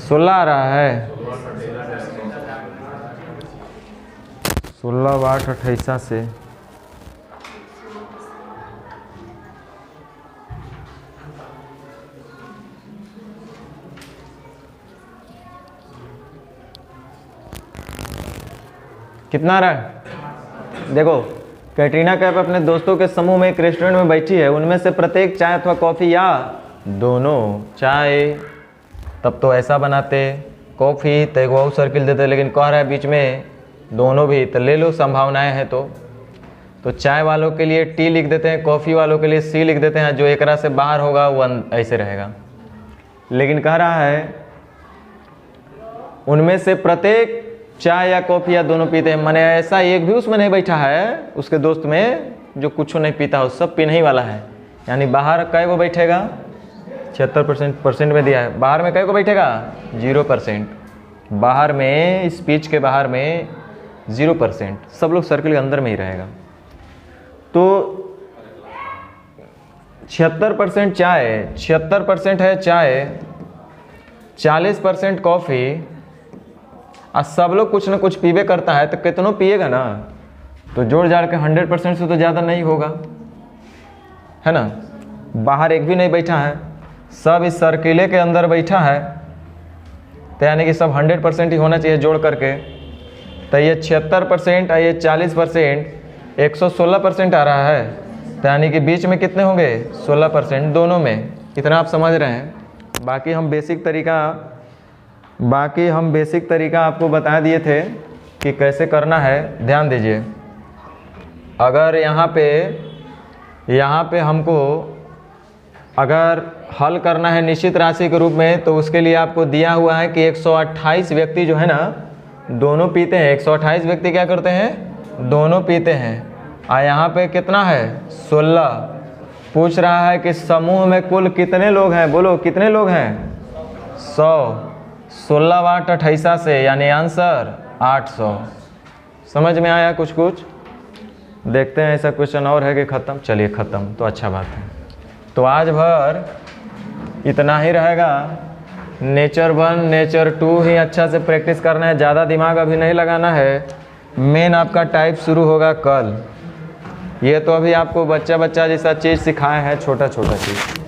Speaker 1: सोलह आ रहा है, 16 8 28 से कितना आ रहा है? देखो, कैटरीना कैफ अपने दोस्तों के समूह में एक रेस्टोरेंट में बैठी है। उनमें से प्रत्येक चाय अथवा कॉफ़ी या दोनों, चाय तब तो ऐसा बनाते, कॉफ़ी तो एक और सर्किल देते, लेकिन कह रहा है बीच में दोनों भी, तो ले लो संभावनाएं हैं तो चाय वालों के लिए टी लिख देते हैं, कॉफ़ी वालों के लिए सी लिख देते हैं, जो एकरा से बाहर होगा वो ऐसे रहेगा। लेकिन कह रहा है उनमें से प्रत्येक चाय या कॉफ़ी या दोनों पीते हैं, माने ऐसा एक भी उसमें नहीं बैठा है उसके दोस्त में जो कुछ नहीं पीता हो, सब पीने ही वाला है। यानी बाहर कै को बैठेगा 76% में दिया है, बाहर में कै को बैठेगा 0%, बाहर में स्पीच के बाहर में 0%, सब लोग सर्किल के अंदर में ही रहेगा। तो 76% चाय, 76% है चाय, 40% कॉफ़ी, और सब लोग कुछ ना कुछ पीबे करता है, तो कितनों पिएगा ना, तो जोड़ जाड़ के 100% से तो ज़्यादा नहीं होगा, है ना। बाहर एक भी नहीं बैठा है, सब इस सर्किले के अंदर बैठा है, तो यानी कि सब 100% ही होना चाहिए जोड़ करके। तो ये 76% और ये 40%, 116% आ रहा है, तो यानी कि बीच में कितने होंगे 16% दोनों में। इतना आप समझ रहे हैं। बाकी हम बेसिक तरीका आपको बता दिए थे कि कैसे करना है। ध्यान दीजिए, अगर यहाँ पे हमको अगर हल करना है निश्चित राशि के रूप में, तो उसके लिए आपको दिया हुआ है कि 128 व्यक्ति जो है ना दोनों पीते हैं। 128 व्यक्ति क्या करते हैं, दोनों पीते हैं। और यहाँ पे कितना है 16। पूछ रहा है कि समूह में कुल कितने लोग हैं, बोलो कितने लोग हैं 100। 16 वाट 28 से, यानी आंसर 800। समझ में आया कुछ कुछ। देखते हैं ऐसा क्वेश्चन और है कि ख़त्म। चलिए ख़त्म तो अच्छा बात है। तो आज भर इतना ही रहेगा। नेचर 1 नेचर 2 ही अच्छा से प्रैक्टिस करना है, ज़्यादा दिमाग अभी नहीं लगाना है। मेन आपका टाइप शुरू होगा कल। ये तो अभी आपको बच्चा जैसा चीज़ सिखाया है, छोटा छोटा चीज़।